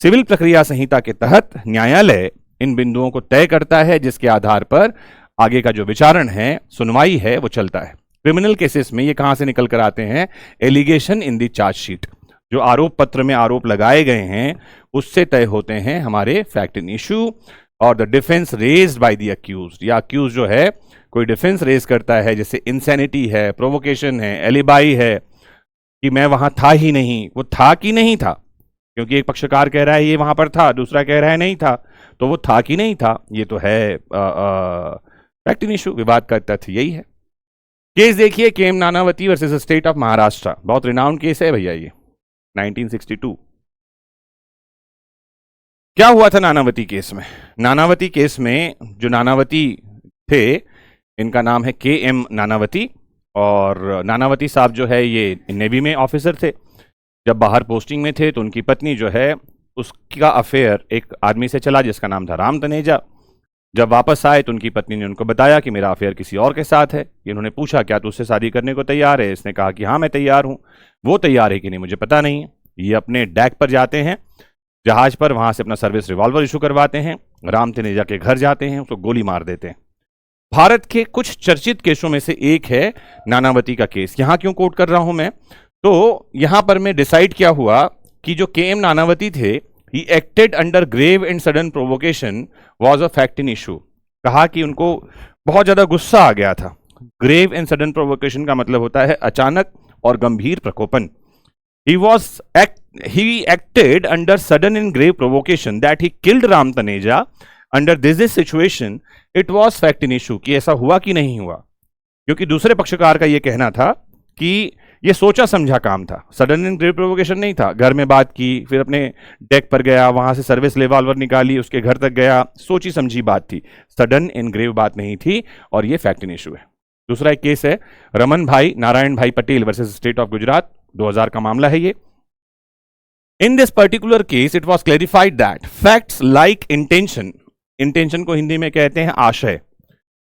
Civil प्रक्रिया संहिता के तहत न्यायालय इन बिंदुओं को तय करता है जिसके आधार पर आगे का जो विचारण है, सुनवाई है, वो चलता है। क्रिमिनल केसेस में ये कहां से निकल कर आते हैं? एलिगेशन इन द चार्जशीट, जो आरोप पत्र में आरोप लगाए गए हैं उससे तय होते हैं हमारे फैक्ट इन इशू। और the defence raised by the accused, या अक्यूज जो है कोई डिफेंस रेज करता है, जैसे इंसैनिटी है, प्रोवोकेशन है, एलिबाई है, कि मैं वहां था ही नहीं, वो था कि नहीं था, क्योंकि एक पक्षकार कह रहा है ये वहां पर था, दूसरा कह रहा है नहीं था, तो वो था कि नहीं था, ये तो है फैक्ट इन इशू, विवाद का तथ्य यही है। केस देखिए, K M Nanavati versus state of Maharashtra, बहुत रिनाउंड केस है भैया ये, 1962। क्या हुआ था नानावती केस में? नानावती केस में जो नानावती थे, इनका नाम है केएम नानावती, और नानावती साहब जो है ये नेवी में ऑफिसर थे। जब बाहर पोस्टिंग में थे तो उनकी पत्नी जो है उसका अफेयर एक आदमी से चला जिसका नाम था राम तनेजा। जब वापस आए तो उनकी पत्नी ने उनको बताया कि मेरा अफेयर किसी और के साथ है। इन्होंने पूछा क्या तू उससे शादी करने को तैयार है? इसने कहा कि हाँ मैं तैयार हूँ। वो तैयार है कि नहीं मुझे पता नहीं है। ये अपने डेक पर जाते हैं, जहाज पर, वहां से अपना सर्विस रिवॉल्वर इशू करवाते हैं, राम तनेजा के घर जाते हैं, उसको गोली मार देते हैं। भारत के कुछ चर्चित केसों में से एक है नानावती का केस। यहां क्यों कोट कर रहा हूं मैं? तो यहां पर मैं डिसाइड क्या हुआ कि जो केएम नानावती थे, he acted under grave and sudden provocation was a fact in issue. कहा कि उनको बहुत ज्यादा गुस्सा आ गया था। ग्रेव एंड सडन प्रोवोकेशन का मतलब होता है अचानक और गंभीर प्रकोपन। he acted under sudden and grave provocation that he killed Ram Taneja. Under this situation, it was fact in issue कि ऐसा हुआ कि नहीं हुआ, क्योंकि दूसरे पक्षकार का यह कहना था कि यह सोचा समझा काम था, सडन एंड ग्रेव प्रोवोकेशन नहीं था। घर में बात की, फिर अपने डेक पर गया, वहां से सर्विस रिवॉल्वर निकाली, उसके घर तक गया, सोची समझी बात थी, सडन एंड ग्रेव बात नहीं थी, और यह फैक्ट इन इशू है। दूसरा एक केस है रमन भाई नारायण भाई Patel versus state of Gujarat, 2000 का मामला है ये। In this particular case, it was clarified that facts like intention, intention को हिंदी में कहते हैं आशय,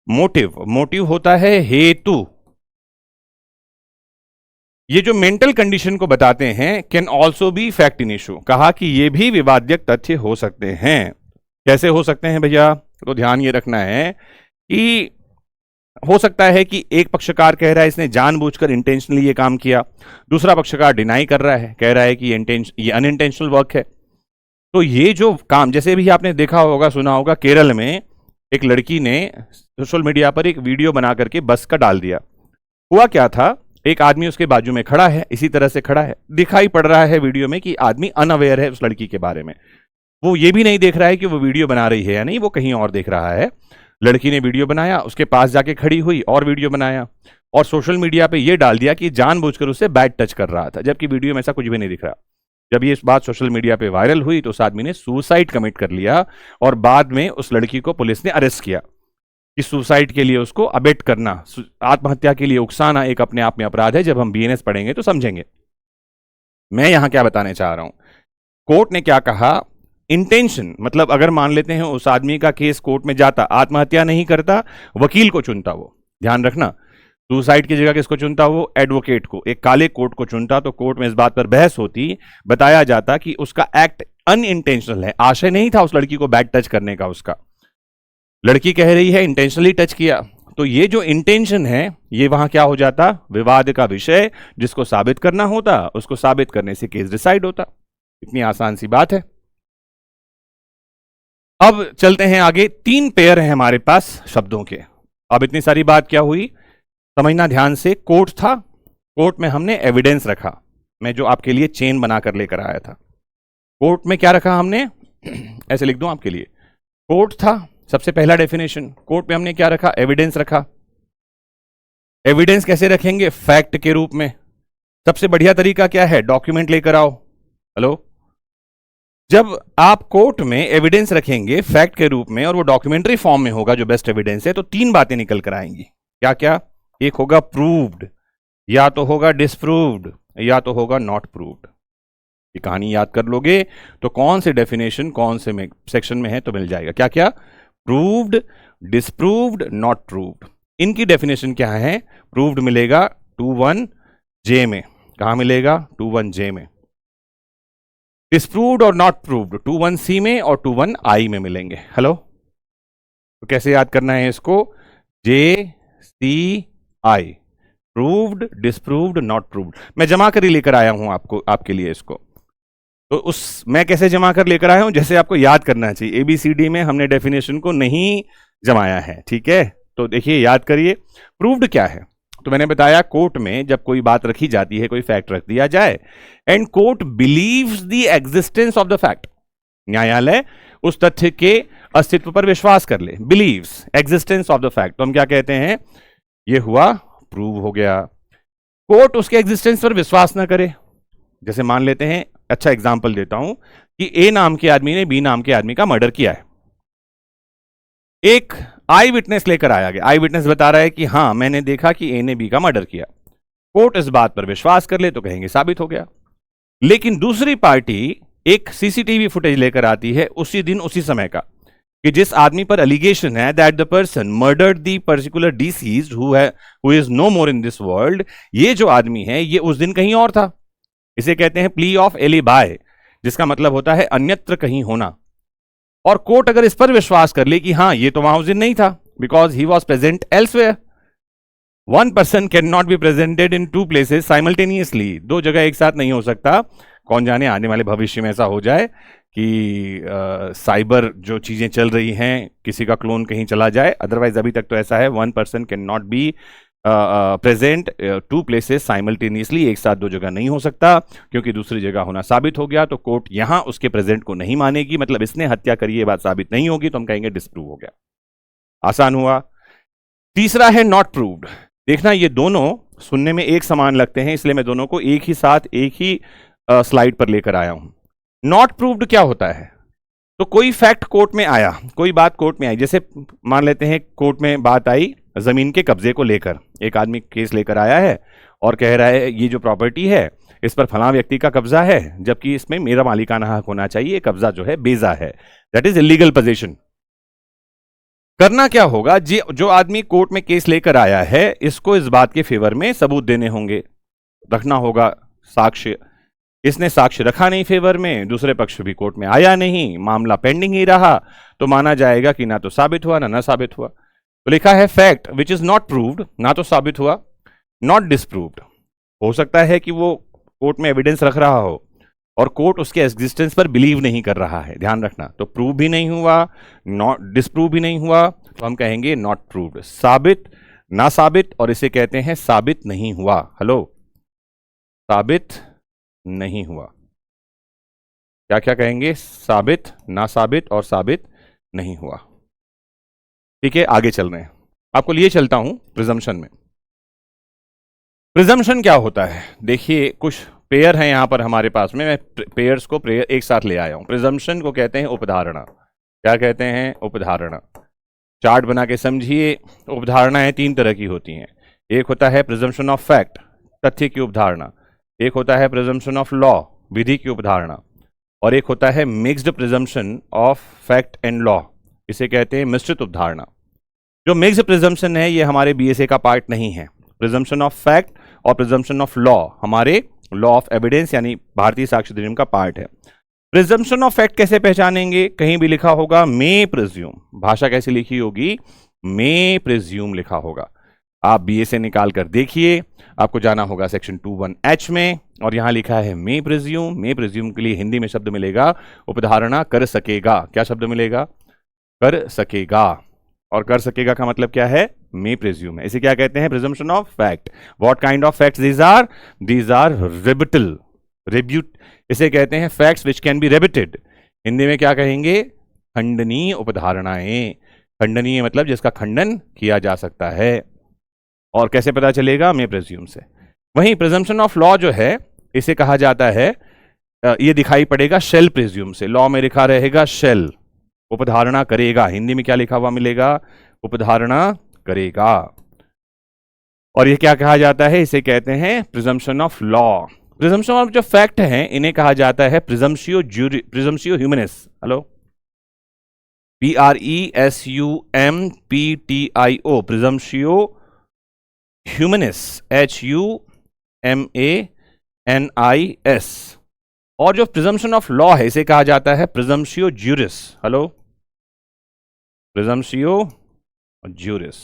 मोटिव, मोटिव होता है हेतु, ये जो मेंटल कंडीशन को बताते हैं, can also be fact in issue. कहा कि ये भी विवाद्यक तथ्य हो सकते हैं। कैसे हो सकते हैं भैया? तो ध्यान ये रखना है कि हो सकता है कि एक पक्षकार कह रहा है इसने जानबूझकर इंटेंशनली ये काम किया, दूसरा पक्षकार डिनाई कर रहा है, कह रहा है कि ये अनइंटेंशनल वर्क है। तो ये जो काम, जैसे भी आपने देखा होगा, सुना होगा, केरल में एक लड़की ने सोशल मीडिया पर एक वीडियो बना करके बस का डाल दिया। हुआ क्या था, एक आदमी उसके बाजू में खड़ा है, इसी तरह से खड़ा है, दिखाई पड़ रहा है वीडियो में कि आदमी अनअवेयर है उस लड़की के बारे में। वो ये भी नहीं देख रहा है कि वो वीडियो बना रही है या नहीं, वो कहीं और देख रहा है। लड़की ने वीडियो बनाया, उसके पास जाके खड़ी हुई और वीडियो बनाया और सोशल मीडिया पे ये डाल दिया कि जानबूझकर उससे बैड टच कर रहा था, जबकि वीडियो में ऐसा कुछ भी नहीं दिख रहा। जब ये बात सोशल मीडिया पे वायरल हुई तो उस आदमी ने सुसाइड कमिट कर लिया और बाद में उस लड़की को पुलिस ने अरेस्ट किया कि सुसाइड के लिए उसको अबेट करना, आत्महत्या के लिए उकसाना एक अपने आप में अपराध है। जब हम बीएनएस पढ़ेंगे तो समझेंगे मैं यहां क्या बताने चाह रहा हूं। कोर्ट ने क्या कहा, इंटेंशन मतलब अगर मान लेते हैं उस आदमी का केस कोर्ट में जाता, आत्महत्या नहीं करता, वकील को चुनता, वो ध्यान रखना, सुसाइड की जगह किसको चुनता, वो एडवोकेट को, एक काले कोट को चुनता, तो कोर्ट में इस बात पर बहस होती, बताया जाता कि उसका एक्ट अनइंटेंशनल है, आशय नहीं था उस लड़की को बैड टच करने का उसका। लड़की कह रही है इंटेंशनली टच किया, तो ये जो इंटेंशन है ये वहां क्या हो जाता, विवाद का विषय, जिसको साबित करना होता उसको साबित करने से केस डिसाइड होता। इतनी आसान सी बात है। अब चलते हैं आगे। 3 पेयर हैं हमारे पास शब्दों के। अब इतनी सारी बात क्या हुई, समझना ध्यान से। कोर्ट था, कोर्ट में हमने एविडेंस रखा, मैं जो आपके लिए चेन बनाकर लेकर आया था। कोर्ट में क्या रखा हमने, ऐसे लिख दूं आपके लिए, कोर्ट था सबसे पहला डेफिनेशन। कोर्ट में हमने क्या रखा, एविडेंस रखा। एविडेंस कैसे रखेंगे, फैक्ट के रूप में। सबसे बढ़िया तरीका क्या है, डॉक्यूमेंट लेकर आओ। हेलो, जब आप कोर्ट में एविडेंस रखेंगे फैक्ट के रूप में और वो डॉक्यूमेंट्री फॉर्म में होगा जो बेस्ट एविडेंस है, तो 3 बातें निकल कर आएंगी। क्या क्या, एक होगा प्रूव्ड, या तो होगा डिसप्रूव्ड, या तो होगा नॉट प्रूव्ड। ये कहानी याद कर लोगे तो कौन से डेफिनेशन कौन से में सेक्शन में है तो मिल जाएगा। क्या क्या, प्रूव्ड, डिसप्रूव्ड, नॉट प्रूव्ड। इनकी डेफिनेशन क्या है, प्रूव्ड मिलेगा 21J में, कहां मिलेगा, 21J में। डिसप्रूव्ड और नॉट प्रूव्ड 21C में और 21I में मिलेंगे। हेलो, तो कैसे याद करना है इसको, JCI, proved, disproved, not proved. मैं जमा कर ही लेकर आया हूं आपको, आपके लिए इसको। तो उस मैं कैसे जमा कर लेकर आया हूं, जैसे आपको याद करना चाहिए। ABCD में हमने डेफिनेशन को नहीं जमाया है, ठीक है। तो देखिए, याद करिए, प्रूव्ड क्या है, तो मैंने बताया कोर्ट में जब कोई बात रखी जाती है, कोई फैक्ट रख दिया जाए, and court believes the existence of the fact, न्यायालय उस तथ्य के अस्तित्व पर विश्वास कर ले, believes existence of the fact, तो हम क्या कहते हैं, ये हुआ प्रूव हो गया। कोर्ट उसके एग्जिस्टेंस पर विश्वास ना करे, जैसे मान लेते हैं, अच्छा एग्जांपल देता हूं कि ए नाम के आदमी ने बी नाम के आदमी का मर्डर किया है। एक आई विटनेस लेकर आया गया, आई विटनेस बता रहा है कि हां मैंने देखा कि ए ने बी का मर्डर किया। कोर्ट इस बात पर विश्वास कर ले तो कहेंगे साबित हो गया। लेकिन दूसरी पार्टी एक सीसीटीवी फुटेज लेकर आती है उसी दिन उसी समय का, कि जिस आदमी पर एलिगेशन है that the person murdered the particular deceased who is no more in this world, ये जो आदमी है ये उस दिन कहीं और था। इसे कहते हैं प्ली ऑफ एलिबाय, जिसका मतलब होता है अन्यत्र कहीं होना। और कोर्ट अगर इस पर विश्वास कर ले कि हां ये तो वहां उस दिन नहीं था, because he was present elsewhere. One person can not be presented in 2 places simultaneously, 2 जगह एक साथ नहीं हो सकता। कौन जाने आने वाले भविष्य में ऐसा हो जाए कि साइबर जो चीजें चल रही हैं, किसी का क्लोन कहीं चला जाए। अदरवाइज अभी तक तो ऐसा है, one person can not be present 2 places simultaneously, एक साथ 2 जगह नहीं हो सकता, क्योंकि दूसरी जगह होना साबित हो गया तो कोर्ट यहां उसके प्रेजेंट को नहीं मानेगी, मतलब इसने हत्या करी ये बात साबित नहीं होगी, तो हम कहेंगे डिसप्रूव हो गया। आसान हुआ। तीसरा है नॉट प्रूव्ड। देखना, ये दोनों सुनने में एक समान लगते हैं, इसलिए मैं दोनों को एक ही साथ एक ही स्लाइड पर लेकर आया हूं। नॉट प्रूव्ड क्या होता है, तो कोई फैक्ट कोर्ट में आया, कोई बात कोर्ट में आई, जैसे मान लेते हैं कोर्ट में बात आई जमीन के कब्जे को लेकर, एक आदमी केस लेकर आया है और कह रहा है ये जो प्रॉपर्टी है इस पर फलां व्यक्ति का कब्जा है, जबकि इसमें मेरा मालिकाना हक होना चाहिए, कब्जा जो है बेजा है, दैट इज इलीगल पोजीशन। करना क्या होगा, जो आदमी कोर्ट में केस लेकर आया है इसको इस बात के फेवर में सबूत देने होंगे, रखना होगा साक्ष्य। इसने साक्ष्य रखा नहीं फेवर में, दूसरे पक्ष भी कोर्ट में आया नहीं, मामला पेंडिंग ही रहा, तो माना जाएगा कि ना तो साबित हुआ ना साबित हुआ। तो लिखा है fact which is not proved, ना तो साबित हुआ, नॉट डिसप्रूव्ड। हो सकता है कि वो कोर्ट में एविडेंस रख रहा हो और कोर्ट उसके एग्जिस्टेंस पर बिलीव नहीं कर रहा है, ध्यान रखना। तो प्रूव भी नहीं हुआ, नॉट डिसप्रूव भी नहीं हुआ, तो हम कहेंगे नॉट प्रूव्ड। साबित, ना साबित, और इसे कहते हैं साबित नहीं हुआ। हेलो, साबित नहीं हुआ। क्या क्या कहेंगे? साबित, ना साबित और साबित नहीं हुआ। ठीक है, आगे चल रहे हैं। आपको लिए चलता हूं प्रिजम्पशन में। प्रिजम्पशन क्या होता है? देखिए, कुछ पेयर हैं यहां पर हमारे पास में, मैं पेयर्स को पेयर एक साथ ले आया हूं। प्रिजम्पशन को कहते हैं उपधारणा। क्या कहते हैं? उपधारणा। चार्ट बना के समझिए। उपधारणाएं तीन तरह की होती हैं। एक होता है प्रिजम्पशन ऑफ फैक्ट, तथ्य की उपधारणा। एक होता है प्रिजम्पशन ऑफ लॉ, विधि की उपधारणा। और एक होता है mixed presumption of fact and law, इसे कहते हैं मिश्रित उपधारणा। जो मिक्स्ड प्रिजम्पशन है ये हमारे बीएसए का पार्ट नहीं है। प्रिजम्पशन ऑफ फैक्ट और प्रिजम्पशन ऑफ लॉ हमारे लॉ ऑफ एविडेंस यानी भारतीय साक्ष्य अधिनियम का पार्ट है। प्रिजम्पशन ऑफ फैक्ट कैसे पहचानेंगे? कहीं भी लिखा होगा मे प्रिज्यूम, भाषा कैसी लिखी होगी? मे प्रिज्यूम लिखा होगा। आप बीएसए निकाल कर देखिए, आपको जाना होगा सेक्शन 21H में, और यहां लिखा है मे प्रिज्यूम। मे प्रिज्यूम के लिए हिंदी में शब्द मिलेगा उपधारणा कर सकेगा। क्या शब्द मिलेगा? कर सकेगा। और कर सकेगा का मतलब क्या है? मे प्रिज्यूम है। इसे क्या कहते हैं? Presumption of fact. What kind of facts these are? These are rebuttal, rebut, इसे कहते हैं facts which can be rebutted. Hindi में क्या कहेंगे? खंडनीय उपधारणाएं। खंडनीय मतलब जिसका खंडन किया जा सकता है। और कैसे पता चलेगा? मे प्रिज्यूम से। वहीं प्रिजम्पशन ऑफ लॉ जो है इसे कहा जाता है, ये दिखाई पड़ेगा शेल प्रिज्यूम से। लॉ में लिखा रहेगा शेल, उपधारणा करेगा। हिंदी में क्या लिखा हुआ मिलेगा? उपधारणा करेगा। और ये क्या कहा जाता है? इसे कहते हैं presumption of law. Presumption of जो फैक्ट है इन्हें कहा जाता है presumptio humanis. Hello, PRESUMPTIO, presumptio humanis, HUMANIS। और जो प्रिजम्पशन ऑफ लॉ है इसे कहा जाता है presumptio juris. Hello, presumptio juris.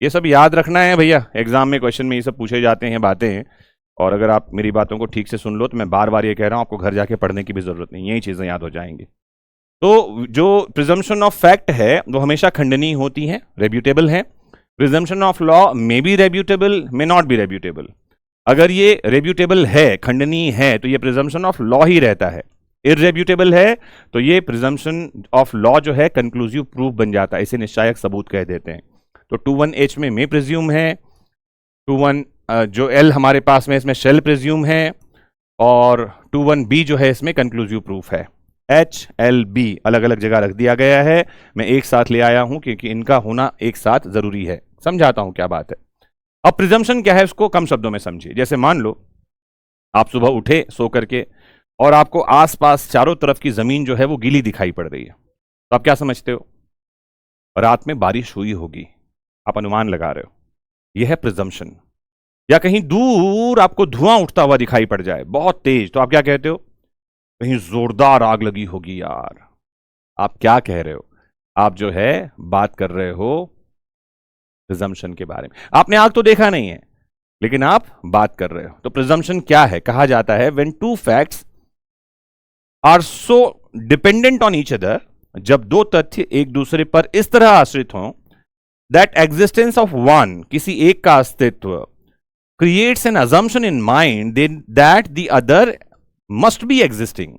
ये सब याद रखना है भैया, एग्जाम में क्वेश्चन में ये सब पूछे जाते हैं बातें। और अगर आप मेरी बातों को ठीक से सुन लो तो मैं बार बार ये कह रहा हूं, आपको घर जाके पढ़ने की भी जरूरत नहीं, यही चीजें याद हो जाएंगी। तो जो प्रिजम्पशन ऑफ फैक्ट है वो हमेशा खंडनीय होती है, रेब्यूटेबल है। Presumption of law may be rebuttable, may not be rebuttable. अगर ये रेब्यूटेबल है, खंडनीय है, तो ये प्रिजम्पशन ऑफ लॉ ही रहता है। इररेब्यूटेबल है तो ये प्रिजम्पशन ऑफ लॉ जो है कंक्लूसिव प्रूफ बन जाता है, इसे निश्चायक सबूत कह देते हैं। तो 21H में मे प्रिज्यूम है, 21 जो L हमारे पास में इसमें शेल प्रिज्यूम है, और 21B जो है इसमें कंक्लूसिव प्रूफ है। HLB अलग अलग जगह रख दिया गया है, मैं एक साथ ले आया हूं क्योंकि इनका होना एक साथ जरूरी है। समझाता हूं क्या बात है। अब प्रिजम्पशन क्या है उसको कम शब्दों में समझिए। जैसे मान लो आप सुबह उठे सो करके और आपको आसपास चारों तरफ की जमीन जो है वो गीली दिखाई पड़ रही है, तो आप क्या समझते हो? रात में बारिश हुई होगी, आप अनुमान लगा रहे हो। यह है प्रिजम्पशन। या कहीं दूर आपको धुआं उठता हुआ दिखाई पड़ जाए बहुत तेज, तो आप क्या कहते हो? कहीं जोरदार आग लगी होगी यार। आप क्या कह रहे हो? आप जो है बात कर रहे हो प्रिजम्पशन के बारे में। आपने आग तो देखा नहीं है लेकिन आप बात कर रहे हो। तो प्रिजम्पशन क्या है? कहा जाता है when two facts are so dependent on each other, जब दो तथ्य एक दूसरे पर इस तरह आश्रित हों दैट एग्जिस्टेंस ऑफ वन, किसी एक का अस्तित्व, creates an assumption in mind that the other must be existing.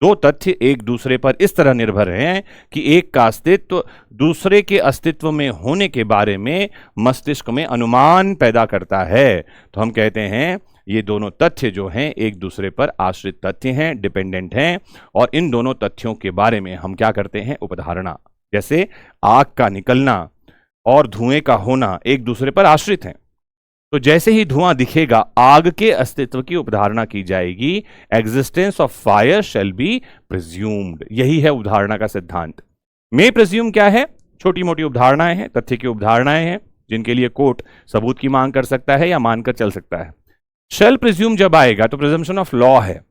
दो तथ्य एक दूसरे पर इस तरह निर्भर हैं कि एक का अस्तित्व दूसरे के अस्तित्व में होने के बारे में मस्तिष्क में अनुमान पैदा करता है। तो हम कहते हैं ये दोनों तथ्य जो हैं एक दूसरे पर आश्रित तथ्य हैं, डिपेंडेंट हैं, और इन दोनों तथ्यों के बारे में हम क्या करते हैं? उपधारणा। जैसे आग का निकलना और धुएं का होना एक दूसरे पर आश्रित हैं, तो जैसे ही धुआं दिखेगा आग के अस्तित्व की उपधारणा की जाएगी। Existence of fire shall be presumed. यही है उपधारणा का सिद्धांत। मे प्रिज्यूम क्या है? छोटी मोटी उपधारणाएं हैं, तथ्य की उपधारणाएं हैं जिनके लिए कोर्ट सबूत की मांग कर सकता है या मानकर चल सकता है। शेल प्रिज्यूम जब आएगा तो प्रिजम्पशन ऑफ लॉ है।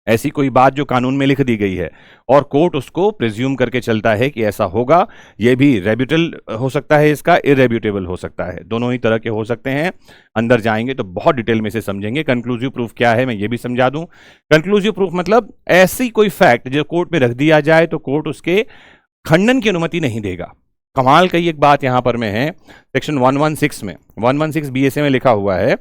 ऐसी कोई बात जो कानून में लिख दी गई है और कोर्ट उसको प्रिज्यूम करके चलता है कि ऐसा होगा, यह भी रेब्यूटल हो सकता है, इसका इरेब्यूटेबल हो सकता है, दोनों ही तरह के हो सकते हैं। अंदर जाएंगे तो बहुत डिटेल में से समझेंगे। कंक्लूसिव प्रूफ क्या है मैं ये भी समझा दूं। कंक्लूसिव प्रूफ मतलब ऐसी कोई फैक्ट जो कोर्ट में रख दिया जाए तो कोर्ट उसके खंडन की अनुमति नहीं देगा। कमाल का एक बात यहां पर में है, सेक्शन 116 में, 116 बीएसए में लिखा हुआ है।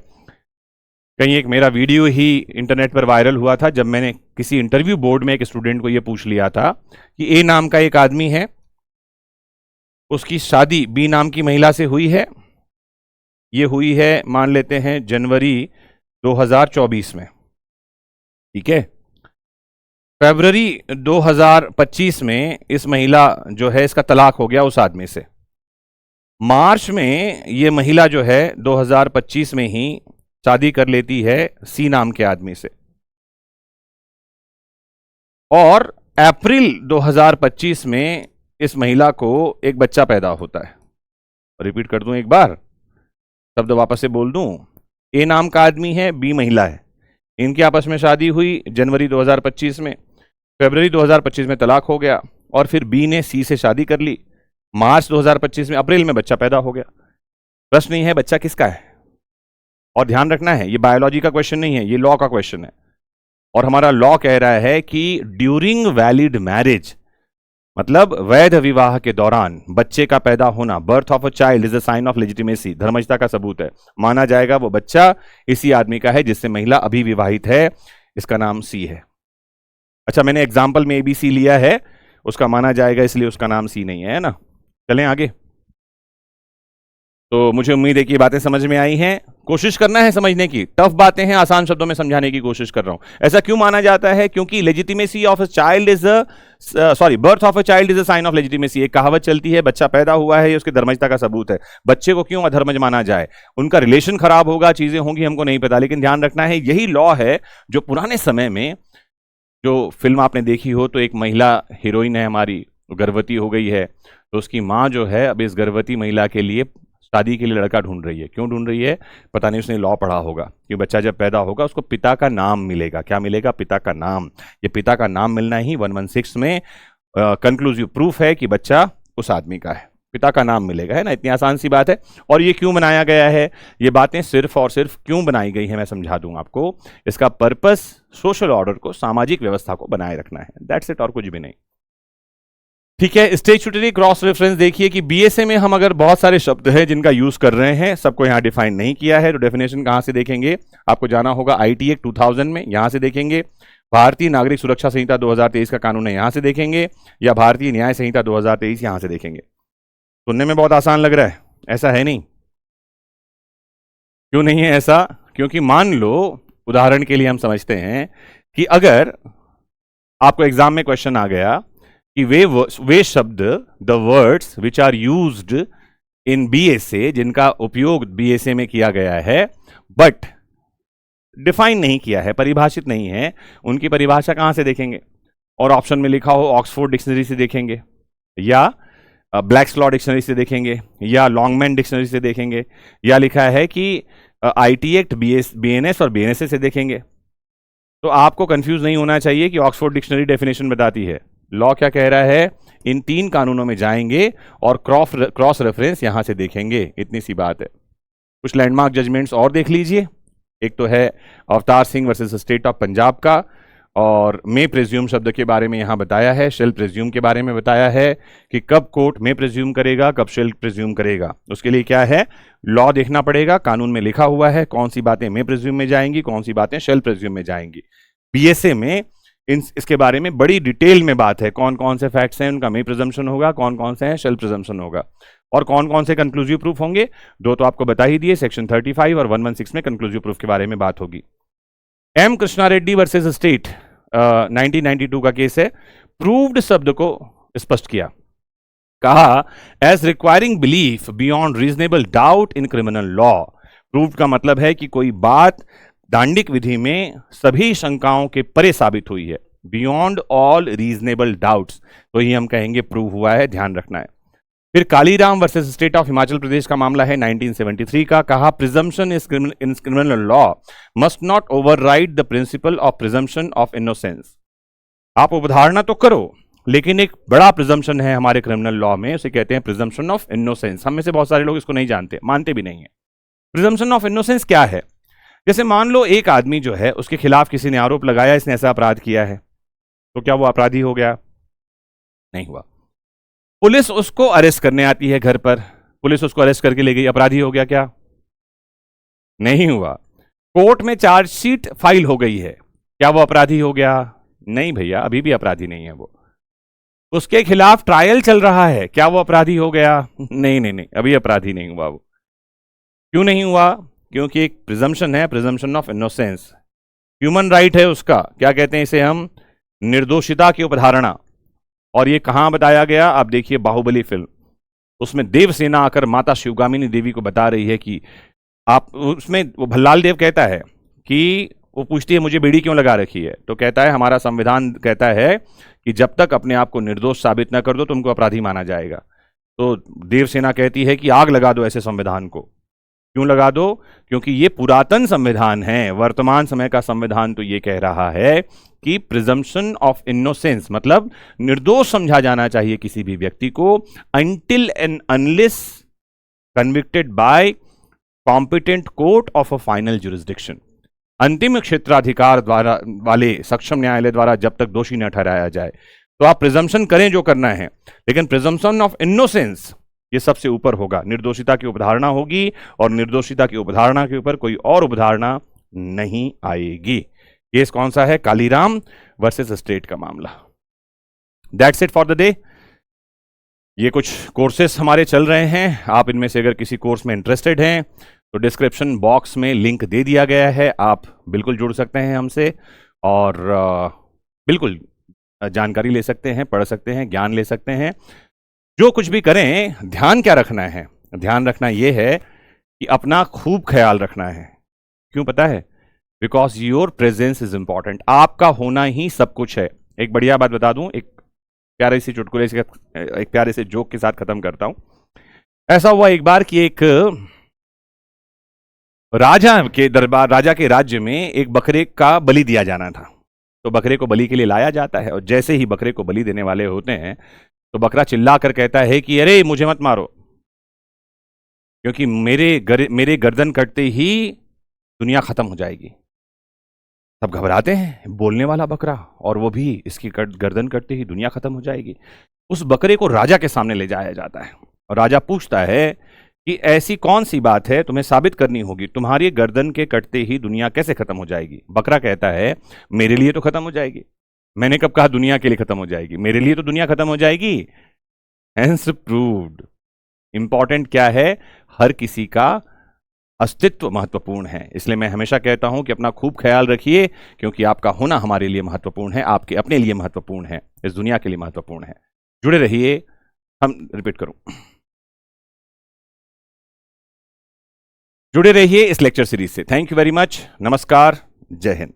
कहीं एक मेरा वीडियो ही इंटरनेट पर वायरल हुआ था जब मैंने किसी इंटरव्यू बोर्ड में एक स्टूडेंट को यह पूछ लिया था कि ए नाम का एक आदमी है, उसकी शादी बी नाम की महिला से हुई है, ये हुई है मान लेते हैं जनवरी 2024 में, ठीक है। फरवरी 2025 में इस महिला जो है इसका तलाक हो गया उस आदमी से। मार्च में ये महिला जो है 2025 में ही शादी कर लेती है सी नाम के आदमी से, और अप्रैल 2025 में इस महिला को एक बच्चा पैदा होता है। रिपीट कर दूं एक बार, शब्द वापस से बोल दूं। ए नाम का आदमी है, बी महिला है, इनकी आपस में शादी हुई जनवरी 2025 में, फरवरी 2025 में तलाक हो गया, और फिर बी ने सी से शादी कर ली, मार्च 2025 में, अप्रैल में बच्चा पैदा हो गया। प्रश्न नहीं है बच्चा किसका है, और ध्यान रखना है ये बायोलॉजी का क्वेश्चन नहीं है, ये लॉ का क्वेश्चन है। और हमारा लॉ कह रहा है कि ड्यूरिंग वैलिड मैरिज, मतलब वैध विवाह के दौरान बच्चे का पैदा होना, birth of a child is a sign of legitimacy, धर्मजता का सबूत है, माना जाएगा वो बच्चा इसी आदमी का है जिससे महिला अभी विवाहित है, इसका नाम सी है। अच्छा, मैंने एग्जाम्पल में एबीसी लिया है, उसका माना जाएगा इसलिए उसका नाम सी नहीं है ना। चलें आगे। तो मुझे उम्मीद है कि ये बातें समझ में आई हैं। कोशिश करना है समझने की, टफ बातें हैं आसान शब्दों में समझाने की कोशिश कर रहा हूं। ऐसा क्यों माना जाता है? क्योंकि legitimacy of a child is birth of a child is a sign of legitimacy. एक कहावत चलती है, बच्चा पैदा हुआ है ये उसकी धर्मजता का सबूत है। बच्चे को क्यों अधर्मज माना जाए? उनका रिलेशन खराब होगा, चीजें होंगी, हमको नहीं पता, लेकिन ध्यान रखना है यही लॉ है जो पुराने समय में, जो फिल्म आपने देखी हो तो एक महिला हीरोइन है हमारी, गर्भवती हो गई है, तो उसकी माँ जो है अब इस गर्भवती महिला के लिए शादी के लिए लड़का ढूंढ रही है। क्यों ढूंढ रही है? पता नहीं, उसने लॉ पढ़ा होगा कि बच्चा जब पैदा होगा उसको पिता का नाम मिलेगा। क्या मिलेगा? पिता का नाम। ये पिता का नाम मिलना ही 116 में कंक्लूसिव प्रूफ है कि बच्चा उस आदमी का है, पिता का नाम मिलेगा, है ना। इतनी आसान सी बात है। और ये क्यों बनाया गया है? ये बातें सिर्फ और सिर्फ क्यों बनाई गई है मैं समझा दूंगा आपको। इसका पर्पस सोशल ऑर्डर को, सामाजिक व्यवस्था को बनाए रखना है, दैट्स इट, और कुछ भी नहीं। ठीक है, स्टैट्यूटरी क्रॉस रेफरेंस देखिए कि बीएसए में हम अगर बहुत सारे शब्द हैं जिनका यूज कर रहे हैं, सबको यहां डिफाइन नहीं किया है, तो डेफिनेशन कहां से देखेंगे? आपको जाना होगा आईटी एक्ट 2000 में, यहां से देखेंगे। भारतीय नागरिक सुरक्षा संहिता 2023 का कानून है, यहां से देखेंगे, या भारतीय न्याय संहिता 2023 यहां से देखेंगे। सुनने में बहुत आसान लग रहा है, ऐसा है नहीं। क्यों नहीं है ऐसा? क्योंकि मान लो, उदाहरण के लिए हम समझते हैं कि अगर आपको एग्जाम में क्वेश्चन आ गया कि वे शब्द, the words which are used in BSA, जिनका उपयोग बीएसए में किया गया है बट डिफाइन नहीं किया है, परिभाषित नहीं है, उनकी परिभाषा कहां से देखेंगे? और ऑप्शन में लिखा हो ऑक्सफोर्ड डिक्शनरी से देखेंगे, या ब्लैक्स लॉ डिक्शनरी से देखेंगे, या लॉन्गमैन डिक्शनरी से देखेंगे, या लिखा है कि आईटी एक्ट, बीएनएस और बीएनएसए से देखेंगे। तो आपको कंफ्यूज नहीं होना चाहिए कि ऑक्सफोर्ड डिक्शनरी डेफिनेशन बताती है। लॉ क्या कह रहा है? इन 3 कानूनों में जाएंगे और क्रॉस रेफरेंस यहां से देखेंगे, इतनी सी बात है। कुछ लैंडमार्क जजमेंट्स और देख लीजिए। एक तो है Avtar Singh versus state of Punjab का, और मे प्रेज्यूम शब्द के बारे में यहां बताया है, शेल प्रेज्यूम के बारे में बताया है कि कब कोर्ट मे प्रेज्यूम करेगा, कब शेल प्रेज्यूम करेगा। उसके लिए क्या है? लॉ देखना पड़ेगा, कानून में लिखा हुआ है कौन सी बातें मे प्रेज्यूम में जाएंगी, कौन सी बातें शेल प्रेज्यूम में जाएंगी। बीएसए में इसके बारे में बड़ी डिटेल में बात है, कौन कौन से फैक्ट्स हैं उनका मे प्रिजम्पशन होगा, कौन कौन से हैं शेल प्रिजम्पशन होगा, और कौन कौन से कंक्लूसिव प्रूफ होंगे। 2 तो आपको बता ही दिए, सेक्शन 35 और 116 में कंक्लूसिव प्रूफ के बारे में बात होगी। M Krishna Reddy versus state 1992 का केस है। प्रूव्ड शब्द को स्पष्ट किया, कहा as requiring belief beyond reasonable doubt in criminal law. Proved का मतलब है कि कोई बात दांडिक विधि में सभी शंकाओं के परे साबित हुई है, बियॉन्ड ऑल रीजनेबल डाउट्स, तो ही हम कहेंगे प्रूव हुआ है, ध्यान रखना है। फिर Kaliram versus state of Himachal Pradesh का मामला है 1973 का। कहा presumption in criminal law must not override the principle of presumption of innocence. आप अवधारणा तो करो, लेकिन एक बड़ा प्रिजम्पशन है हमारे क्रिमिनल लॉ में, उसे कहते हैं प्रिजम्पशन ऑफ इनोसेंस। हम में से बहुत सारे लोग इसको नहीं जानते, मानते भी नहीं है। प्रिजम्पशन ऑफ इनोसेंस क्या है? जैसे मान लो एक आदमी जो है, उसके खिलाफ किसी ने आरोप लगाया इसने ऐसा अपराध किया है, तो क्या वो अपराधी हो गया? नहीं हुआ। पुलिस उसको अरेस्ट करने आती है घर पर, पुलिस उसको अरेस्ट करके ले गई, अपराधी हो गया क्या? नहीं हुआ। कोर्ट में चार्जशीट फाइल हो गई है, क्या वो अपराधी हो गया? नहीं भैया, अभी भी अपराधी नहीं है वो। उसके खिलाफ ट्रायल चल रहा है, क्या वो अपराधी हो गया? नहीं नहीं नहीं, अभी अपराधी नहीं हुआ वो। क्यों नहीं हुआ? क्योंकि एक प्रिजम्पशन है, presumption of innocence, human right है उसका। क्या कहते हैं इसे हम? निर्दोषिता की उपधारणा। और ये कहां बताया गया? आप देखिए बाहुबली फिल्म, उसमें देवसेना आकर माता शिवगामिनी देवी को बता रही है कि आप, उसमें वो भल्लाल देव कहता है कि वो पूछती है मुझे बेड़ी क्यों लगा रखी है, तो कहता है हमारा संविधान कहता है कि जब तक अपने आप को निर्दोष साबित न कर दो तुमको अपराधी माना जाएगा। तो देवसेना कहती है कि आग लगा दो ऐसे संविधान को। क्यों लगा दो? क्योंकि ये पुरातन संविधान है। वर्तमान समय का संविधान तो ये कह रहा है कि प्रिजम्पशन ऑफ इनोसेंस मतलब निर्दोष समझा जाना चाहिए किसी भी व्यक्ति को, until and unless convicted bye competent court of a final jurisdiction. अंतिम क्षेत्राधिकार द्वारा वाले सक्षम न्यायालय द्वारा जब तक दोषी न ठहराया जाए। तो आप प्रिजम्पशन करें जो करना है, लेकिन प्रिजम्पशन ऑफ इनोसेंस ये सबसे ऊपर होगा। निर्दोषिता की उपधारणा होगी और निर्दोषिता की उपधारणा के ऊपर कोई और उपधारणा नहीं आएगी। केस कौन सा है? कालीराम वर्सेस स्टेट का मामला। That's it for the day. ये कुछ कोर्सेस हमारे चल रहे हैं, आप इनमें से अगर किसी कोर्स में इंटरेस्टेड हैं तो डिस्क्रिप्शन बॉक्स में लिंक दे दिया गया है, आप बिल्कुल जुड़ सकते हैं हमसे और बिल्कुल जानकारी ले सकते हैं, पढ़ सकते हैं, ज्ञान ले सकते हैं। जो कुछ भी करें, ध्यान क्या रखना है? ध्यान रखना यह है कि अपना खूब ख्याल रखना है। क्यों पता है? Because your presence is important. आपका होना ही सब कुछ है। एक बढ़िया बात बता दूं, एक प्यारे से चुटकुले से, एक प्यारे से जोक के साथ खत्म करता हूं। ऐसा हुआ एक बार कि एक राजा के दरबार, राजा के राज्य में एक बकरे का बलि दिया जाना था। तो बकरे को बलि के लिए लाया जाता है और जैसे ही बकरे को बलि देने वाले होते हैं तो बकरा चिल्ला कर कहता है कि अरे मुझे मत मारो, क्योंकि मेरे गर्दन कटते ही दुनिया खत्म हो जाएगी। सब घबराते हैं, बोलने वाला बकरा, और वो भी इसकी गर्दन कटते ही दुनिया खत्म हो जाएगी। उस बकरे को राजा के सामने ले जाया जाता है और राजा पूछता है कि ऐसी कौन सी बात है तुम्हें साबित करनी होगी, तुम्हारी गर्दन के कटते ही दुनिया कैसे खत्म हो जाएगी? बकरा कहता है मेरे लिए तो खत्म हो जाएगी। मैंने कब कहा दुनिया के लिए खत्म हो जाएगी? मेरे लिए तो दुनिया खत्म हो जाएगी। Hence proved. इंपॉर्टेंट क्या है? हर किसी का अस्तित्व महत्वपूर्ण है। इसलिए मैं हमेशा कहता हूं कि अपना खूब ख्याल रखिए, क्योंकि आपका होना हमारे लिए महत्वपूर्ण है, आपके अपने लिए महत्वपूर्ण है, इस दुनिया के लिए महत्वपूर्ण है। जुड़े रहिए। हम रिपीट करूं, जुड़े रहिए इस लेक्चर सीरीज से। Thank you very much. नमस्कार, जय हिंद।